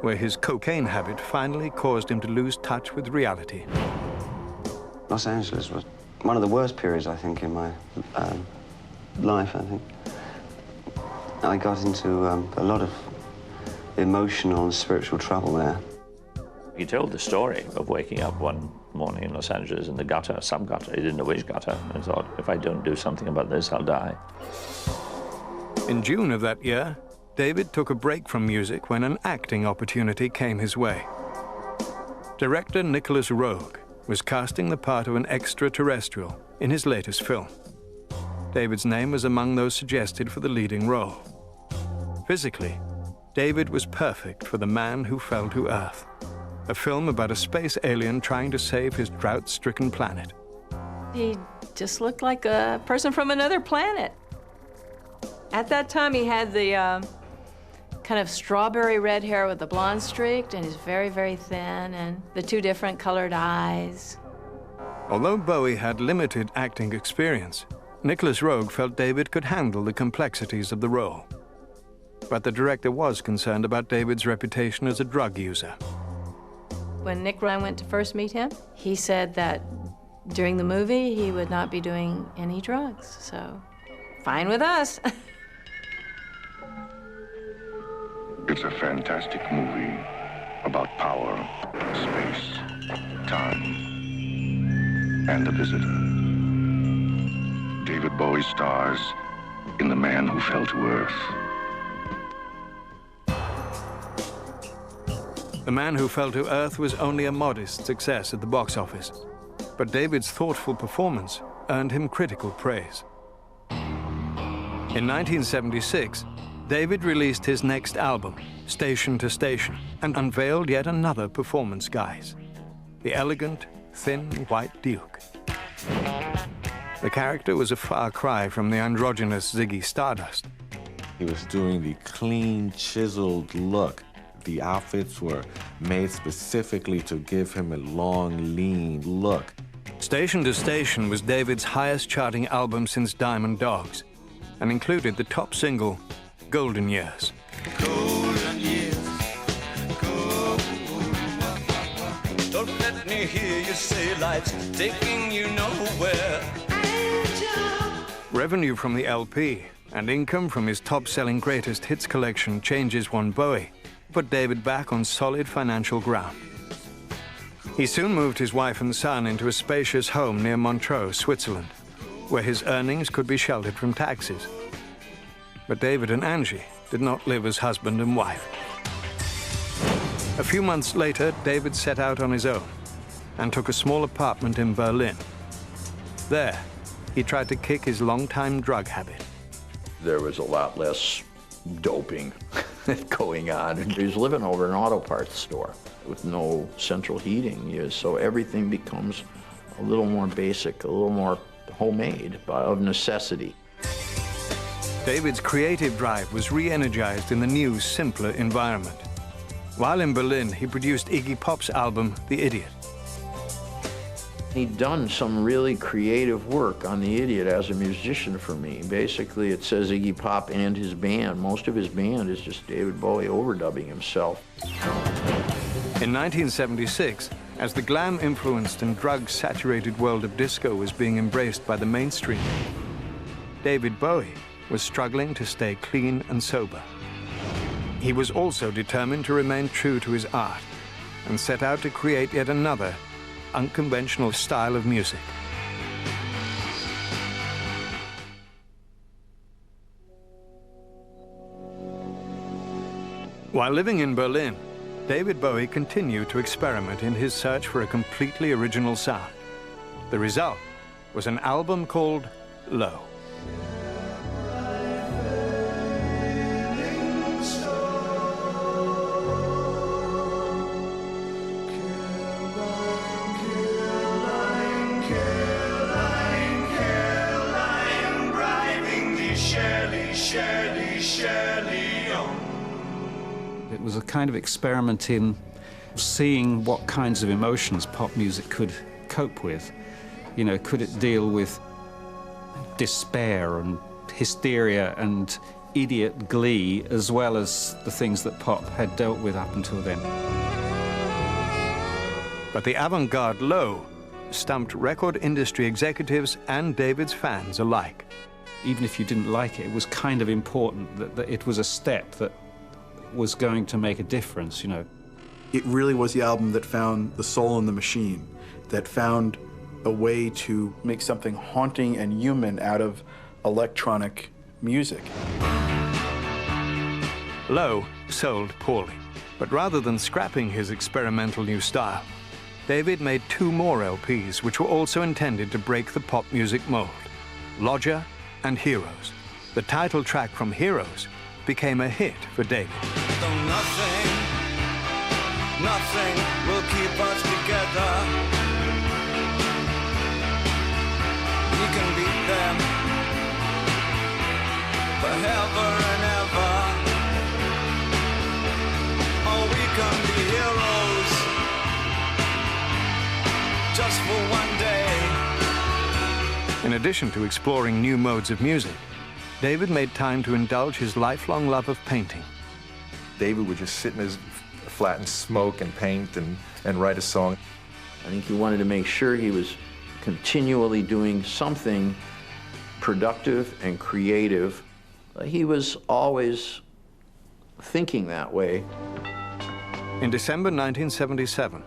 where his cocaine habit finally caused him to lose touch with reality. Los Angeles was one of the worst periods, I think, in my life, I think. I got into a lot of emotional and spiritual trouble there. He told the story of waking up one morning in Los Angeles in the gutter, some gutter, he didn't know which gutter, and thought, if I don't do something about this, I'll die. In June of that year, David took a break from music when an acting opportunity came his way. Director Nicholas Roeg was casting the part of an extraterrestrial in his latest film. David's name was among those suggested for the leading role. Physically, David was perfect for The Man Who Fell to Earth, a film about a space alien trying to save his drought-stricken planet. He just looked like a person from another planet. At that time, he had the kind of strawberry red hair with the blonde streaked, and he's very, very thin, and the two different colored eyes. Although Bowie had limited acting experience, Nicholas Roeg felt David could handle the complexities of the role. But the director was concerned about David's reputation as a drug user. When Nick and I went to first meet him, he said that during the movie, he would not be doing any drugs, so fine with us. It's a fantastic movie about power, space, time, and the visitor. David Bowie stars in The Man Who Fell to Earth. The Man Who Fell to Earth was only a modest success at the box office, but David's thoughtful performance earned him critical praise. In 1976, David released his next album, Station to Station, and unveiled yet another performance guise, the elegant, thin white Duke. The character was a far cry from the androgynous Ziggy Stardust. He was doing the clean, chiseled look. The outfits were made specifically to give him a long, lean look. Station to Station was David's highest charting album since Diamond Dogs, and included the top single, Golden Years. Golden years, go. Don't let me hear you say life's taking you nowhere. Revenue from the LP and income from his top-selling greatest hits collection, Changes One Bowie, put David back on solid financial ground. He soon moved his wife and son into a spacious home near Montreux, Switzerland, where his earnings could be sheltered from taxes. But David and Angie did not live as husband and wife. A few months later, David set out on his own and took a small apartment in Berlin. There, he tried to kick his longtime drug habit. There was a lot less doping going on. He was living over an auto parts store with no central heating, so everything becomes a little more basic, a little more homemade of necessity. David's creative drive was re-energized in the new, simpler environment. While in Berlin, he produced Iggy Pop's album, The Idiot. He'd done some really creative work on The Idiot as a musician for me. Basically, it says Iggy Pop and his band. Most of his band is just David Bowie overdubbing himself. In 1976, as the glam-influenced and drug-saturated world of disco was being embraced by the mainstream, David Bowie was struggling to stay clean and sober. He was also determined to remain true to his art and set out to create yet another unconventional style of music. While living in Berlin, David Bowie continued to experiment in his search for a completely original sound. The result was an album called Low. It was a kind of experiment in seeing what kinds of emotions pop music could cope with. You know, could it deal with despair and hysteria and idiot glee as well as the things that pop had dealt with up until then. But the avant-garde Low stumped record industry executives and David's fans alike. Even if you didn't like it, it was kind of important that it was a step that was going to make a difference, you know. It really was the album that found the soul in the machine, that found a way to make something haunting and human out of electronic music. Low sold poorly, but rather than scrapping his experimental new style, David made 2 more LPs which were also intended to break the pop music mold, Lodger and Heroes. The title track from Heroes became a hit for David. Though nothing will keep us together. We can beat them forever and ever. Oh, we can be heroes just for one day. In addition to exploring new modes of music, David made time to indulge his lifelong love of painting. David would just sit in his flat and smoke and paint and write a song. I think he wanted to make sure he was continually doing something productive and creative. He was always thinking that way. In December 1977,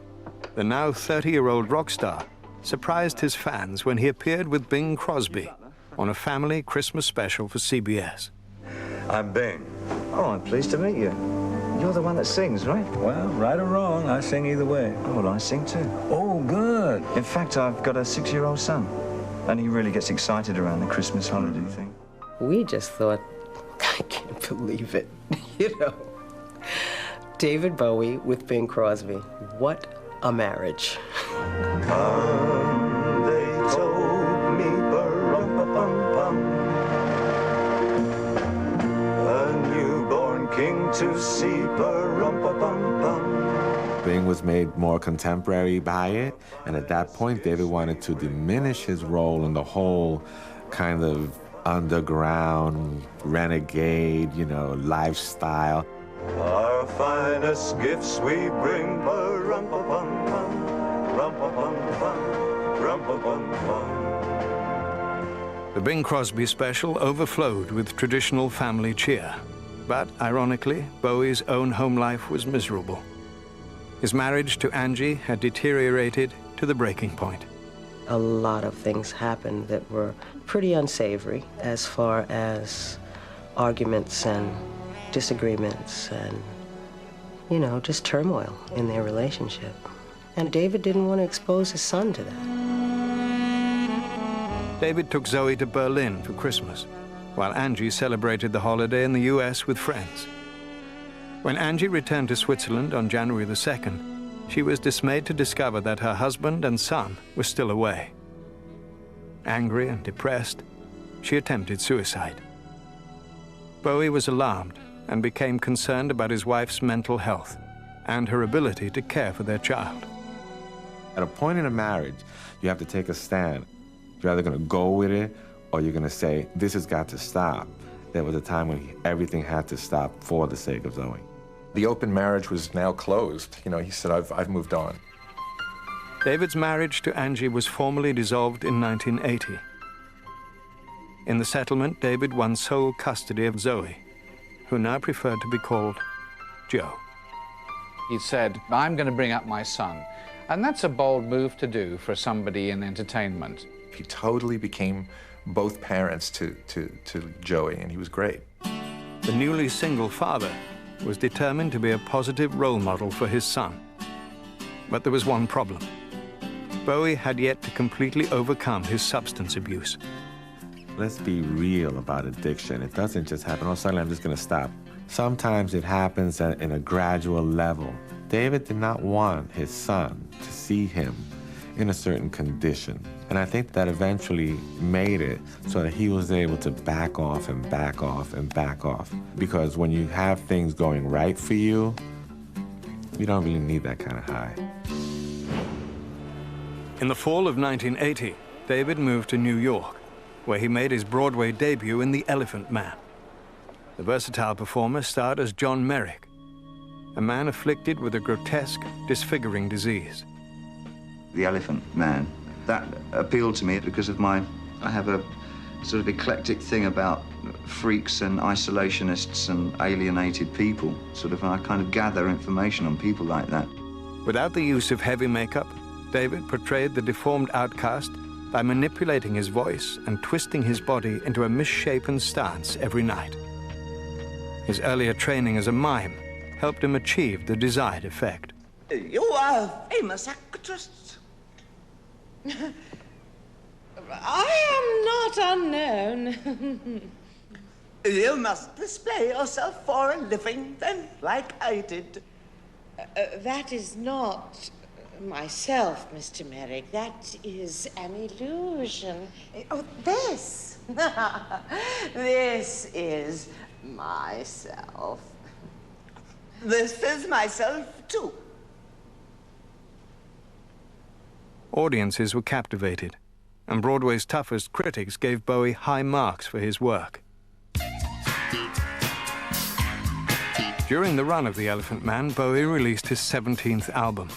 the now 30-year-old rock star surprised his fans when he appeared with Bing Crosby on a family Christmas special for CBS. I'm Bing. Oh, I'm pleased to meet you. You're the one that sings, right? Well, right or wrong, I sing either way. Oh, well, I sing too. Oh, good. In fact, I've got a 6-year-old son, and he really gets excited around the Christmas holiday thing. We just thought, I can't believe it, you know. David Bowie with Bing Crosby. What a marriage. They told me, ba-rum-pa-pum-pum, a newborn king to see, ba-rum-pa-pum-pum. Bing was made more contemporary by it, and at that point, David wanted to diminish his role in the whole kind of underground, renegade, you know, lifestyle. Our finest gifts we bring, ba-rum-pa-pum-pum, rum-pa-pum-pum, rum-pa-pum-pum. The Bing Crosby special overflowed with traditional family cheer. But, ironically, Bowie's own home life was miserable. His marriage to Angie had deteriorated to the breaking point. A lot of things happened that were pretty unsavory as far as arguments and disagreements and, you know, just turmoil in their relationship. And David didn't want to expose his son to that. David took Zoe to Berlin for Christmas, while Angie celebrated the holiday in the US with friends. When Angie returned to Switzerland on January the 2nd, she was dismayed to discover that her husband and son were still away. Angry and depressed, she attempted suicide. Bowie was alarmed and became concerned about his wife's mental health and her ability to care for their child. At a point in a marriage, you have to take a stand. You're either going to go with it or you're going to say, this has got to stop. There was a time when everything had to stop for the sake of Zoe. The open marriage was now closed. You know, he said, I've moved on. David's marriage to Angie was formally dissolved in 1980. In the settlement, David won sole custody of Zoe, who now preferred to be called Joe. He said, I'm going to bring up my son. And that's a bold move to do for somebody in entertainment. He totally became both parents to Joey, and he was great. The newly single father was determined to be a positive role model for his son. But there was one problem. Bowie had yet to completely overcome his substance abuse. Let's be real about addiction. It doesn't just happen, oh, suddenly I'm just going to stop. Sometimes it happens in a gradual level. David did not want his son to see him in a certain condition. And I think that eventually made it so that he was able to back off and back off and back off. Because when you have things going right for you, you don't really need that kind of high. In the fall of 1980, David moved to New York, where he made his Broadway debut in The Elephant Man. The versatile performer starred as John Merrick, a man afflicted with a grotesque, disfiguring disease. The Elephant Man, that appealed to me because of I have a sort of eclectic thing about freaks and isolationists and alienated people. I kind of gather information on people like that. Without the use of heavy makeup, David portrayed the deformed outcast by manipulating his voice and twisting his body into a misshapen stance every night. His earlier training as a mime helped him achieve the desired effect. You are a famous actress. I am not unknown. You must display yourself for a living, then, like I did. That is not myself, Mr. Merrick. That is an illusion. Oh, this. This is myself. This is myself, too. Audiences were captivated, and Broadway's toughest critics gave Bowie high marks for his work. During the run of The Elephant Man, Bowie released his 17th album.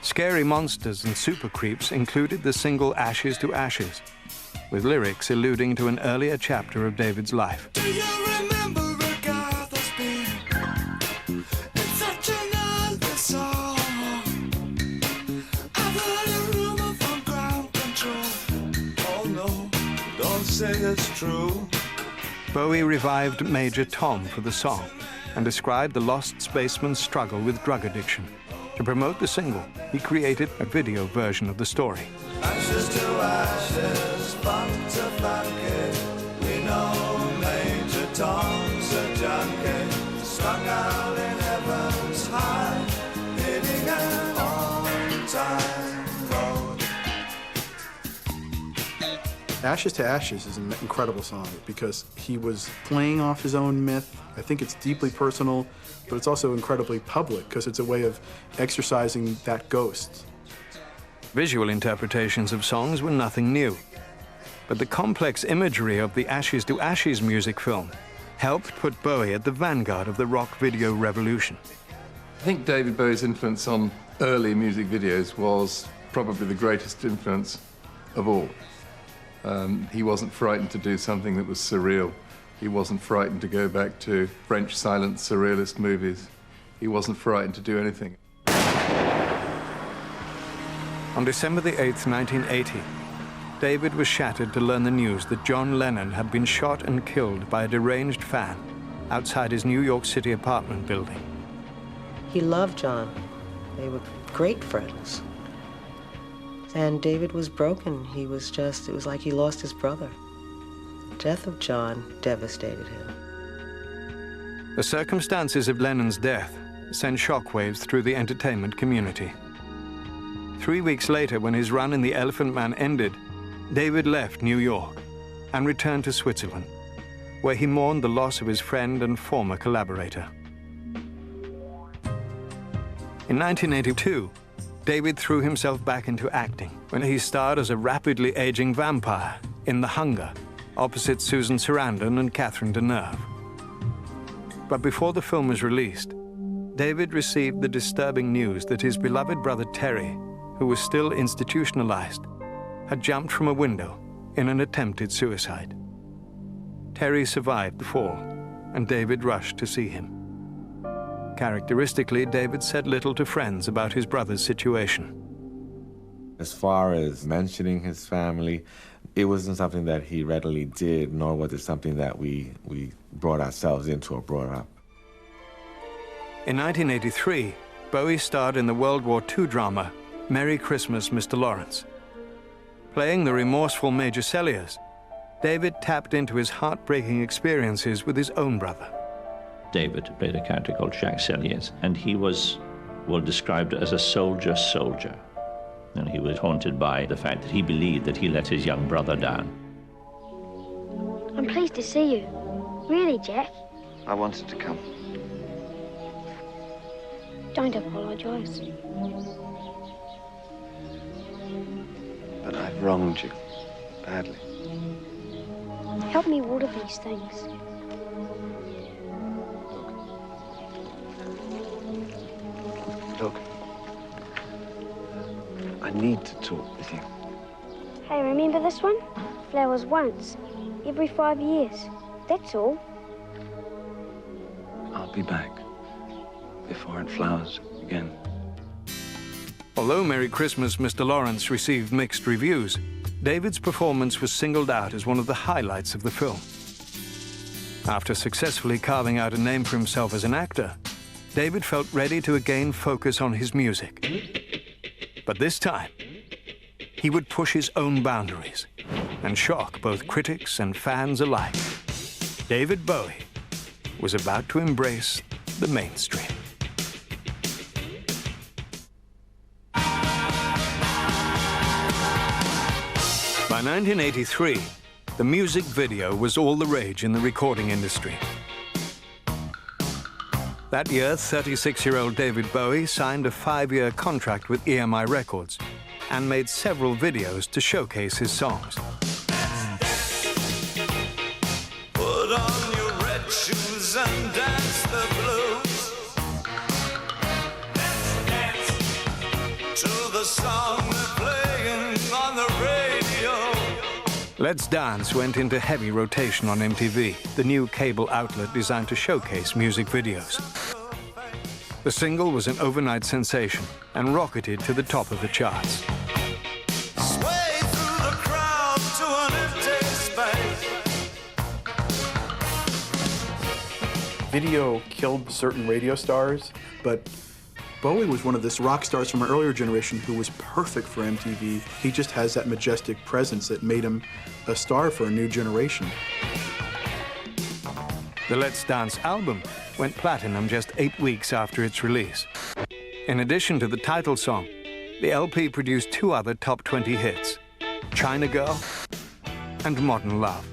Scary Monsters and Super Creeps included the single Ashes to Ashes, with lyrics alluding to an earlier chapter of David's life. Do you remember Agatha's Spin? It's such an ugly song. I've heard a rumor from ground control. Oh no, don't say say it's true. Bowie revived Major Tom for the song and described the lost spaceman's struggle with drug addiction. To promote the single, he created a video version of the story. Ashes to ashes, funk to funky. We know Major Tom's a junkie, strung out in heaven's high, hitting an on-time road. Ashes to Ashes is an incredible song because he was playing off his own myth. I think it's deeply personal, but it's also incredibly public because it's a way of exercising that ghost. Visual interpretations of songs were nothing new, but the complex imagery of the Ashes to Ashes music film helped put Bowie at the vanguard of the rock video revolution. I think David Bowie's influence on early music videos was probably the greatest influence of all. He wasn't frightened to do something that was surreal. He wasn't frightened to go back to French silent surrealist movies. He wasn't frightened to do anything. On December the 8th, 1980, David was shattered to learn the news that John Lennon had been shot and killed by a deranged fan outside his New York City apartment building. He loved John. They were great friends. And David was broken. He was just, it was like he lost his brother. The death of John devastated him. The circumstances of Lennon's death sent shockwaves through the entertainment community. 3 weeks later, when his run in The Elephant Man ended, David left New York and returned to Switzerland, where he mourned the loss of his friend and former collaborator. In 1982, David threw himself back into acting when he starred as a rapidly aging vampire in The Hunger, opposite Susan Sarandon and Catherine Deneuve. But before the film was released, David received the disturbing news that his beloved brother Terry, who was still institutionalized, had jumped from a window in an attempted suicide. Terry survived the fall, and David rushed to see him. Characteristically, David said little to friends about his brother's situation. As far as mentioning his family, it wasn't something that he readily did, nor was it something that we brought ourselves into or brought up. In 1983, Bowie starred in the World War II drama Merry Christmas, Mr. Lawrence. Playing the remorseful Major Selliers, David tapped into his heartbreaking experiences with his own brother. David played a character called Jacques Selliers, and he was, well, described as a soldier. And he was haunted by the fact that he believed that he let his young brother down. I'm pleased to see you. Really, Jack? I wanted to come. Don't apologize. But I've wronged you badly. Help me water these things. Look, I need to talk with you. Hey, remember this one? Flowers once, every 5 years. That's all. I'll be back before it flowers again. Although Merry Christmas, Mr. Lawrence received mixed reviews, David's performance was singled out as one of the highlights of the film. After successfully carving out a name for himself as an actor, David felt ready to again focus on his music. But this time, he would push his own boundaries and shock both critics and fans alike. David Bowie was about to embrace the mainstream. By 1983, the music video was all the rage in the recording industry. That year, 36-year-old David Bowie signed a 5-year contract with EMI Records and made several videos to showcase his songs. Put on your red shoes and dance the blues. Let's dance to the song they're playing on the radio. Let's Dance went into heavy rotation on MTV, the new cable outlet designed to showcase music videos. The single was an overnight sensation and rocketed to the top of the charts. Sway through the crowd to an empty space. Video killed certain radio stars, but Bowie was one of this rock stars from an earlier generation who was perfect for MTV. He just has that majestic presence that made him a star for a new generation. The Let's Dance album went platinum just 8 weeks after its release. In addition to the title song, the LP produced 2 other top 20 hits, China Girl and Modern Love.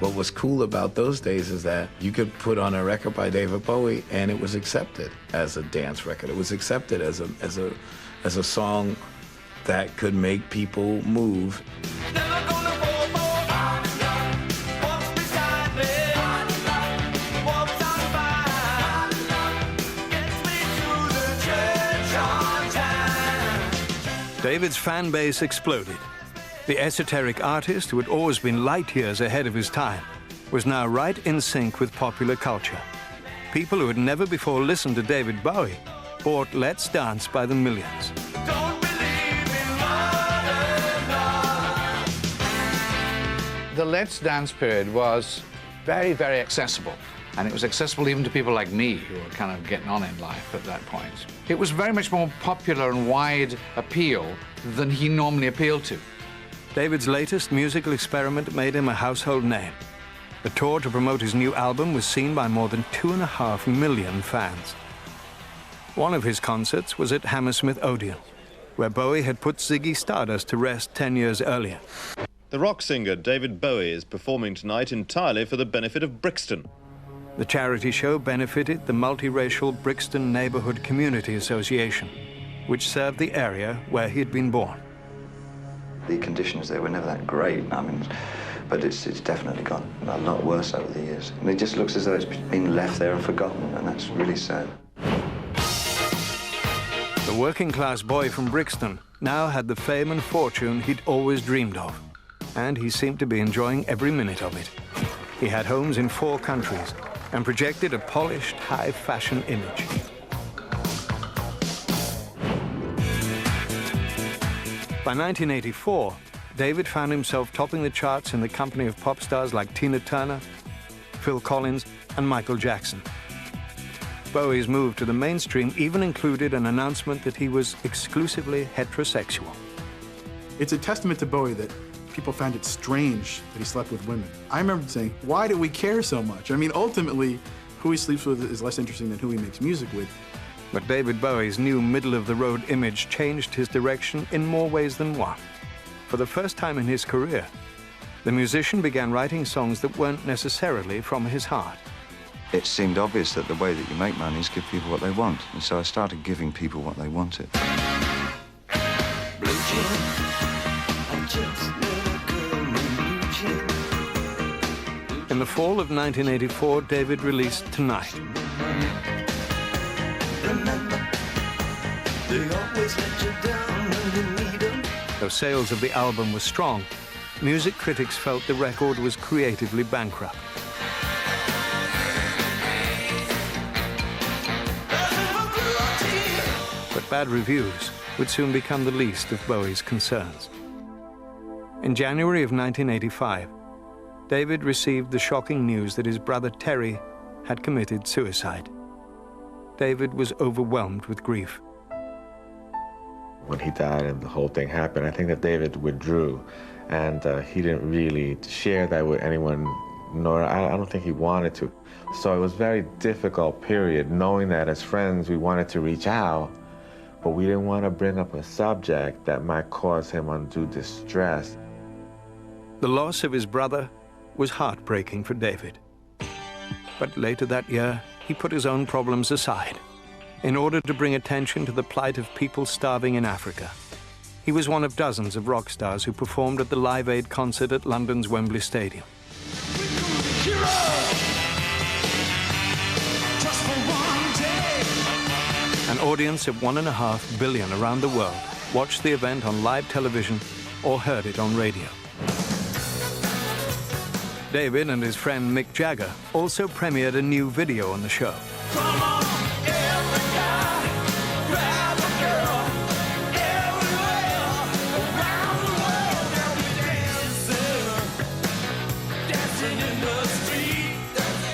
What was cool about those days is that you could put on a record by David Bowie and it was accepted as a dance record. It was accepted as a song that could make people move. David's fan base exploded. The esoteric artist, who had always been light years ahead of his time, was now right in sync with popular culture. People who had never before listened to David Bowie bought Let's Dance by the millions. The Let's Dance period was very, very accessible. And it was accessible even to people like me, who were kind of getting on in life at that point. It was very much more popular and wide appeal than he normally appealed to. David's latest musical experiment made him a household name. The tour to promote his new album was seen by more than 2.5 million fans. One of his concerts was at Hammersmith Odeon, where Bowie had put Ziggy Stardust to rest 10 years earlier. The rock singer David Bowie is performing tonight entirely for the benefit of Brixton. The charity show benefited the multiracial Brixton Neighborhood Community Association, which served the area where he had been born. The conditions there were never that great, I mean, but it's definitely got a lot worse over the years. And it just looks as though it's been left there and forgotten, and that's really sad. The working-class boy from Brixton now had the fame and fortune he'd always dreamed of, and he seemed to be enjoying every minute of it. He had homes in 4 countries and projected a polished, high-fashion image. By 1984, David found himself topping the charts in the company of pop stars like Tina Turner, Phil Collins, and Michael Jackson. Bowie's move to the mainstream even included an announcement that he was exclusively heterosexual. It's a testament to Bowie that people found it strange that he slept with women. I remember saying, why do we care so much? I mean, ultimately, who he sleeps with is less interesting than who he makes music with. But David Bowie's new middle-of-the-road image changed his direction in more ways than one. For the first time in his career, the musician began writing songs that weren't necessarily from his heart. It seemed obvious that the way that you make money is give people what they want. And so I started giving people what they wanted. In the fall of 1984, David released Tonight. Though sales of the album were strong, music critics felt the record was creatively bankrupt. But bad reviews would soon become the least of Bowie's concerns. In January of 1985, David received the shocking news that his brother Terry had committed suicide. David was overwhelmed with grief. When he died and the whole thing happened, I think that David withdrew, and he didn't really share that with anyone, nor I don't think he wanted to. So it was a very difficult period, knowing that as friends we wanted to reach out, but we didn't want to bring up a subject that might cause him undue distress. The loss of his brother was heartbreaking for David. But later that year, he put his own problems aside in order to bring attention to the plight of people starving in Africa. He was one of dozens of rock stars who performed at the Live Aid concert at London's Wembley Stadium. An audience of 1.5 billion around the world watched the event on live television or heard it on radio. David and his friend Mick Jagger also premiered a new video on the show.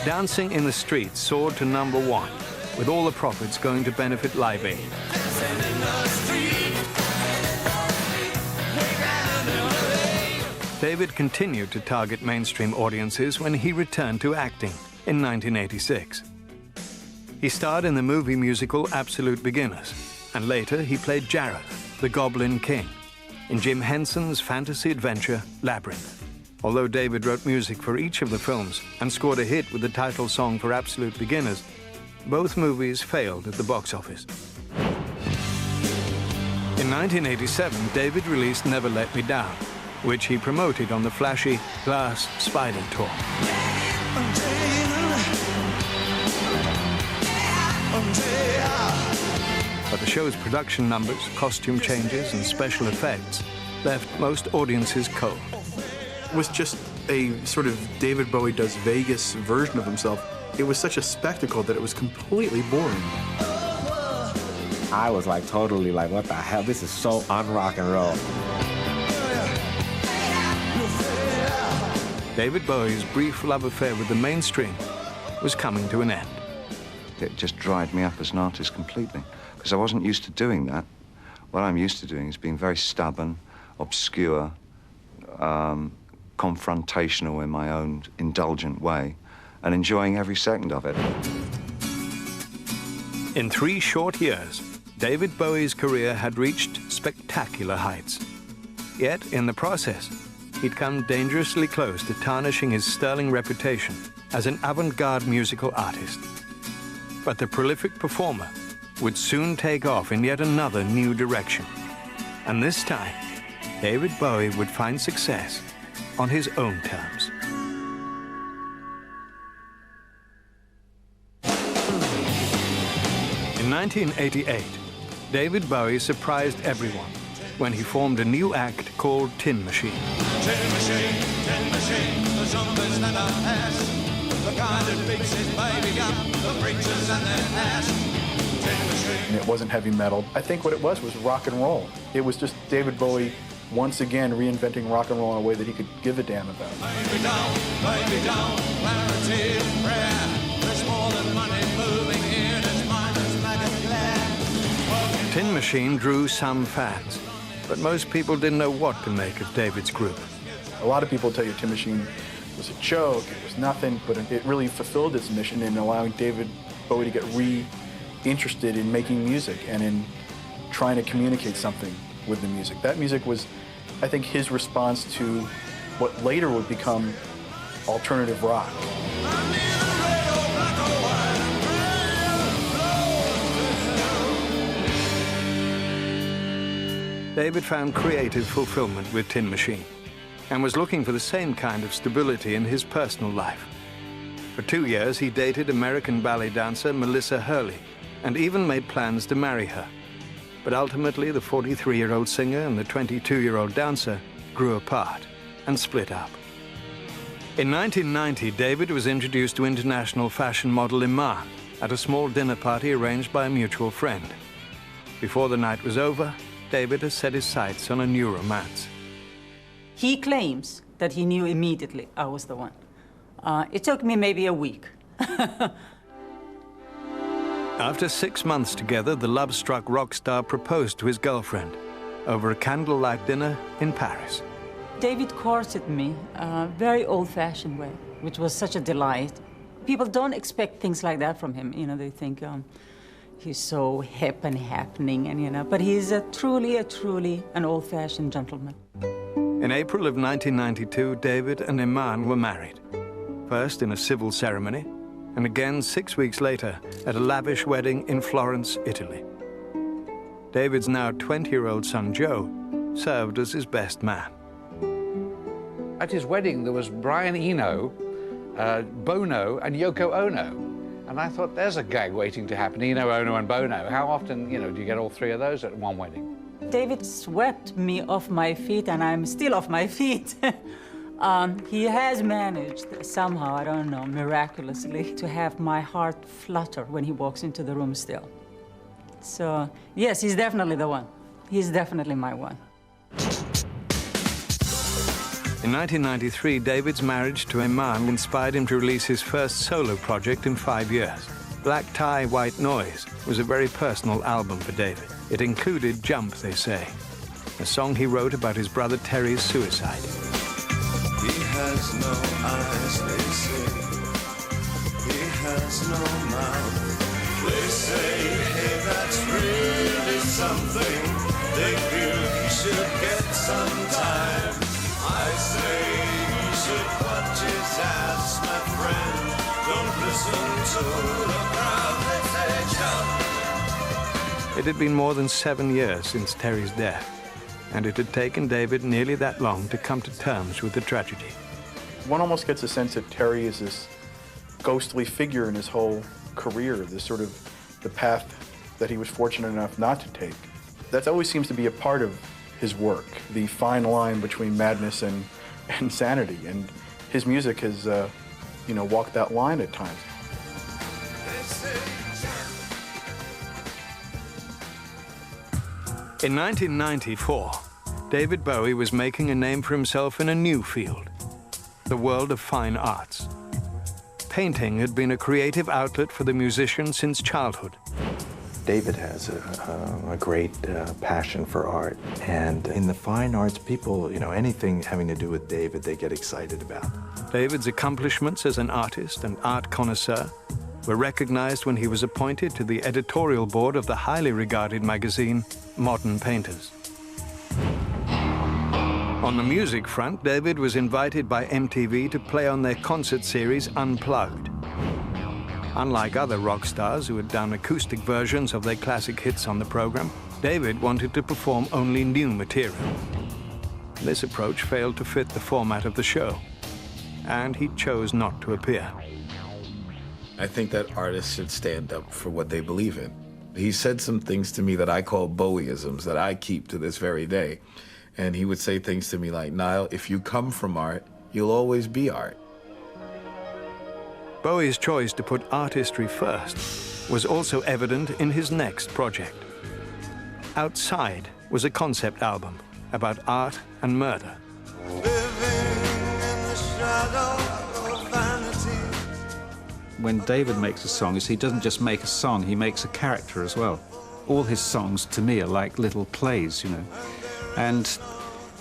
Dancing in the Street soared to #1, with all the profits going to benefit Live Aid. David continued to target mainstream audiences when he returned to acting in 1986. He starred in the movie musical Absolute Beginners, and later he played Jareth, the Goblin King, in Jim Henson's fantasy adventure Labyrinth. Although David wrote music for each of the films and scored a hit with the title song for Absolute Beginners, both movies failed at the box office. In 1987, David released Never Let Me Down, which he promoted on the flashy Glass Spider tour. But the show's production numbers, costume changes, and special effects left most audiences cold. It was just a sort of David Bowie does Vegas version of himself. It was such a spectacle that it was completely boring. I was like totally like, what the hell? This is so un-rock and roll. David Bowie's brief love affair with the mainstream was coming to an end. It just dried me up as an artist completely, because I wasn't used to doing that. What I'm used to doing is being very stubborn, obscure, confrontational in my own indulgent way, and enjoying every second of it. In 3 short years, David Bowie's career had reached spectacular heights. Yet, in the process, he'd come dangerously close to tarnishing his sterling reputation as an avant-garde musical artist. But the prolific performer would soon take off in yet another new direction. And this time, David Bowie would find success on his own terms. In 1988, David Bowie surprised everyone when he formed a new act called Tin Machine. Tin machine, the zombies and our ass. The kind that beats his baby up, the preachers and their ass. Tin machine. And it wasn't heavy metal. I think what it was rock and roll. It was just David Bowie once again reinventing rock and roll in a way that he could give a damn about. Baby down, clarity and prayer. There's more than money moving here, there's minds like a glare. Tin Machine drew some fans, but most people didn't know what to make of David's group. A lot of people tell you Tin Machine was a joke, it was nothing, but it really fulfilled its mission in allowing David Bowie to get re-interested in making music and in trying to communicate something with the music. That music was, I think, his response to what later would become alternative rock. David found creative fulfillment with Tin Machine and was looking for the same kind of stability in his personal life. For 2 years, he dated American ballet dancer Melissa Hurley and even made plans to marry her. But ultimately, the 43-year-old singer and the 22-year-old dancer grew apart and split up. In 1990, David was introduced to international fashion model Iman at a small dinner party arranged by a mutual friend. Before the night was over, David has set his sights on a new romance. He claims that he knew immediately I was the one. It took me maybe a week. After 6 months together, the love-struck rock star proposed to his girlfriend over a candlelight dinner in Paris. David courted me a very old-fashioned way, which was such a delight. People don't expect things like that from him. You know, they think he's so hip and happening, and you know, but he's truly an old-fashioned gentleman. In April of 1992, David and Iman were married. First in a civil ceremony, and again 6 weeks later at a lavish wedding in Florence, Italy. David's now 20-year-old son, Joe, served as his best man. At his wedding, there was Brian Eno, Bono, and Yoko Ono. And I thought, there's a gag waiting to happen, Eno, Ono, and Bono. How often, you know, do you get all 3 of those at one wedding? David swept me off my feet, and I'm still off my feet. He has managed somehow, I don't know, miraculously, to have my heart flutter when he walks into the room still. So, yes, he's definitely the one. He's definitely my one. In 1993, David's marriage to Iman inspired him to release his first solo project in 5 years. Black Tie, White Noise was a very personal album for David. It included Jump, They Say, a song he wrote about his brother Terry's suicide. He has no eyes, they say. He has no mouth. They say, hey, that's really something. They feel he should get some time. I say he should watch his ass, my friend. Don't listen to the crowd. They say, jump. It had been more than 7 years since Terry's death, and it had taken David nearly that long to come to terms with the tragedy. One almost gets a sense that Terry is this ghostly figure in his whole career, this sort of the path that he was fortunate enough not to take. That always seems to be a part of his work, the fine line between madness and insanity, and his music has, you know, walked that line at times. In 1994, David Bowie was making a name for himself in a new field, the world of fine arts. Painting had been a creative outlet for the musician since childhood. David has a great passion for art, and in the fine arts, people, you know, anything having to do with David, they get excited about. David's accomplishments as an artist and art connoisseur were recognized when he was appointed to the editorial board of the highly regarded magazine Modern Painters. On the music front, David was invited by MTV to play on their concert series Unplugged. Unlike other rock stars who had done acoustic versions of their classic hits on the program, David wanted to perform only new material. This approach failed to fit the format of the show, and he chose not to appear. I think that artists should stand up for what they believe in. He said some things to me that I call Bowieisms that I keep to this very day. And he would say things to me like, Niall, if you come from art, you'll always be art. Bowie's choice to put artistry first was also evident in his next project. Outside was a concept album about art and murder. When David makes a song, he doesn't just make a song, he makes a character as well. All his songs, to me, are like little plays, you know. And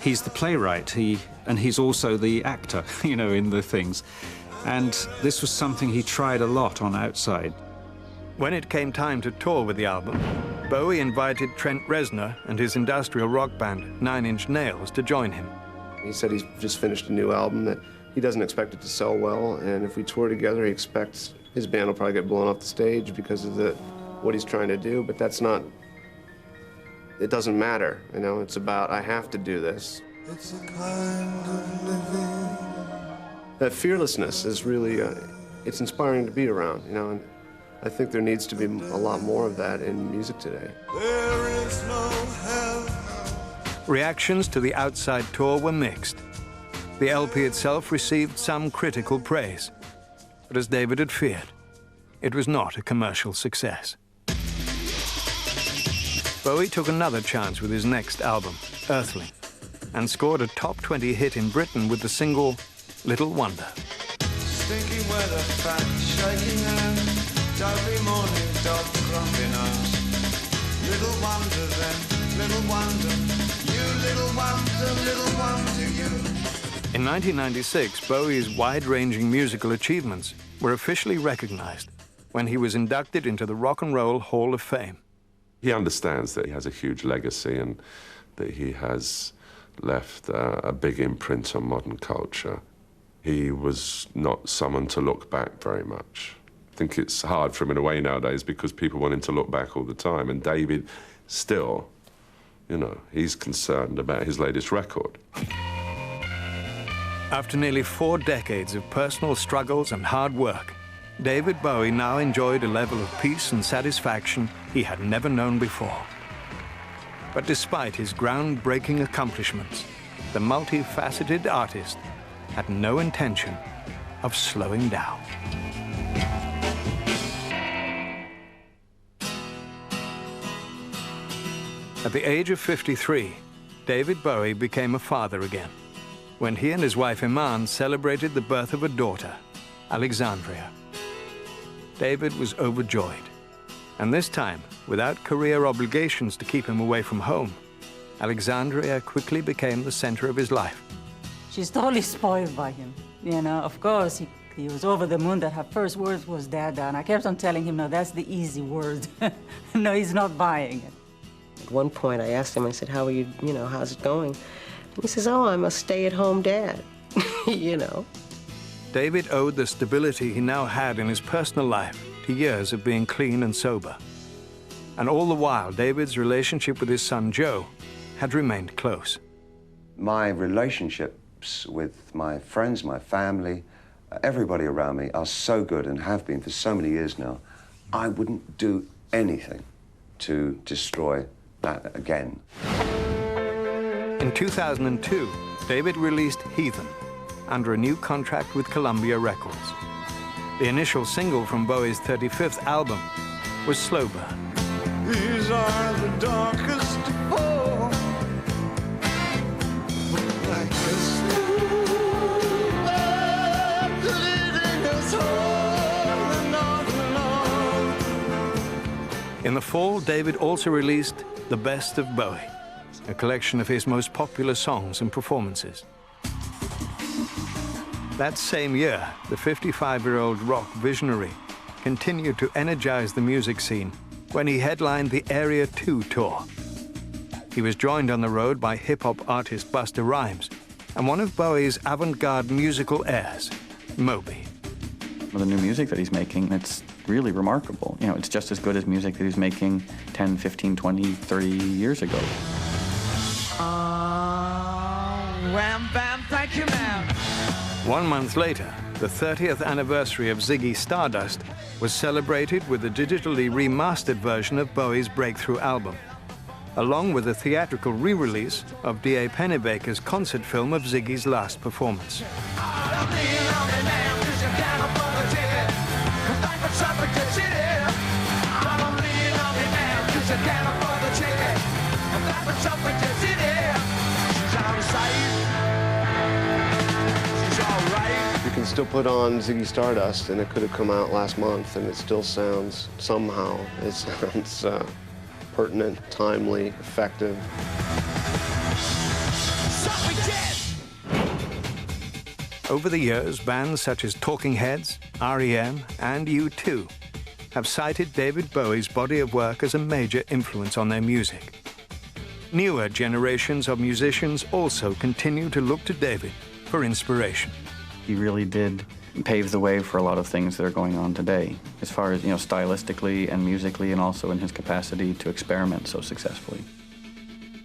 he's the playwright, and he's also the actor, you know, in the things. And this was something he tried a lot on Outside. When it came time to tour with the album, Bowie invited Trent Reznor and his industrial rock band, 9 Inch Nails, to join him. He said he's just finished a new album that he doesn't expect it to sell well, and if we tour together, he expects his band will probably get blown off the stage because of what he's trying to do, but that's not, it doesn't matter, you know, it's about, I have to do this. It's a kind of living. That fearlessness is really, it's inspiring to be around, you know, and I think there needs to be a lot more of that in music today. There is no hell. Reactions to the Outside tour were mixed. The LP itself received some critical praise, but as David had feared, it was not a commercial success. Bowie took another chance with his next album, Earthling, and scored a top 20 hit in Britain with the single Little Wonder. Stinking weather, fat, shaking hands, every morning, dog grumping us. Little wonder then, little wonder, you little wonder, you. In 1996, Bowie's wide-ranging musical achievements were officially recognized when he was inducted into the Rock and Roll Hall of Fame. He understands that he has a huge legacy and that he has left a big imprint on modern culture. He was not someone to look back very much. I think it's hard for him in a way nowadays because people want him to look back all the time, and David still, you know, he's concerned about his latest record. After nearly 4 decades of personal struggles and hard work, David Bowie now enjoyed a level of peace and satisfaction he had never known before. But despite his groundbreaking accomplishments, the multifaceted artist had no intention of slowing down. At the age of 53, David Bowie became a father again, when he and his wife Iman celebrated the birth of a daughter, Alexandria. David was overjoyed, and this time, without career obligations to keep him away from home, Alexandria quickly became the center of his life. She's totally spoiled by him. You know, of course, he was over the moon that her first word was Dada, and I kept on telling him, no, that's the easy word. No, he's not buying it. At one point, I asked him, I said, how are you, how's it going? And he says, oh, I'm a stay-at-home dad, David owed the stability he now had in his personal life to years of being clean and sober. And all the while, David's relationship with his son, Joe, had remained close. My relationships with my friends, my family, everybody around me are so good and have been for so many years now. I wouldn't do anything to destroy that again. In 2002, David released Heathen under a new contract with Columbia Records. The initial single from Bowie's 35th album was Slow Burn. These are the darkest of all. Like a slow burn, leading us on and on and on. In the fall, David also released The Best of Bowie, a collection of his most popular songs and performances. That same year, the 55-year-old rock visionary continued to energize the music scene when he headlined the Area 2 tour. He was joined on the road by hip-hop artist Busta Rhymes and one of Bowie's avant-garde musical heirs, Moby. The new music that he's making, it's really remarkable. It's just as good as music that he was making 10, 15, 20, 30 years ago. Wham, bam, thank you, ma'am. 1 month later, the 30th anniversary of Ziggy Stardust was celebrated with a digitally remastered version of Bowie's breakthrough album, along with a theatrical re-release of D.A. Pennebaker's concert film of Ziggy's last performance. You can still put on Ziggy Stardust, and it could have come out last month, and it still sounds, somehow, it sounds pertinent, timely, effective. Over the years, bands such as Talking Heads, R.E.M., and U2 have cited David Bowie's body of work as a major influence on their music. Newer generations of musicians also continue to look to David for inspiration. He really did pave the way for a lot of things that are going on today, as far as, stylistically and musically, and also in his capacity to experiment so successfully.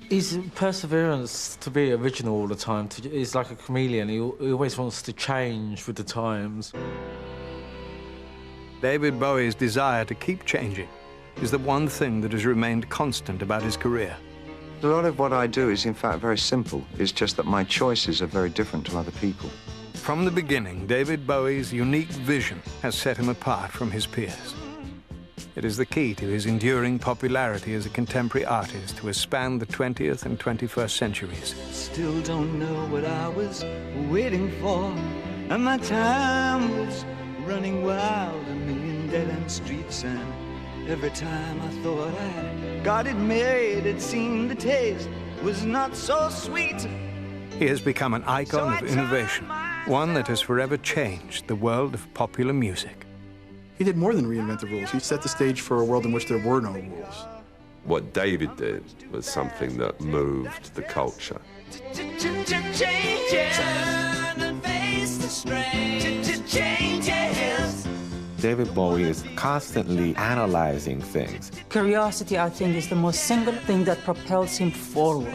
His perseverance to be original all the time, he's like a chameleon. He always wants to change with the times. David Bowie's desire to keep changing is the one thing that has remained constant about his career. A lot of what I do is, in fact, very simple. It's just that my choices are very different to other people. From the beginning, David Bowie's unique vision has set him apart from his peers. It is the key to his enduring popularity as a contemporary artist who has spanned the 20th and 21st centuries. Still don't know what I was waiting for, and my time was running wild, a million dead-end streets, and every time I thought I got it made, it seemed the taste was not so sweet. He has become an icon of innovation, one that has forever changed the world of popular music. He did more than reinvent the rules. He set the stage for a world in which there were no rules. What David did was something that moved the culture. David Bowie is constantly analyzing things. Curiosity, I think, is the most single thing that propels him forward.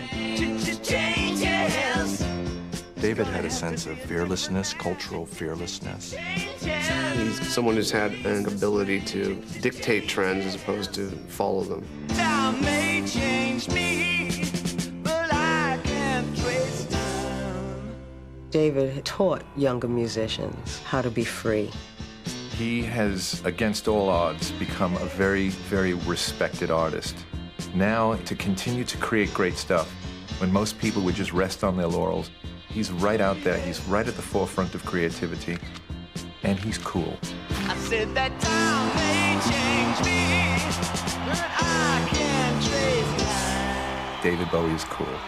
David had a sense of fearlessness, cultural fearlessness. He's someone who's had an ability to dictate trends as opposed to follow them. Time may change me, but I can't trace time. David taught younger musicians how to be free. He has, against all odds, become a very, very respected artist. Now, to continue to create great stuff, when most people would just rest on their laurels, he's right out there. He's right at the forefront of creativity, and he's cool. I said that time may change me, but I can't trace time. David Bowie is cool.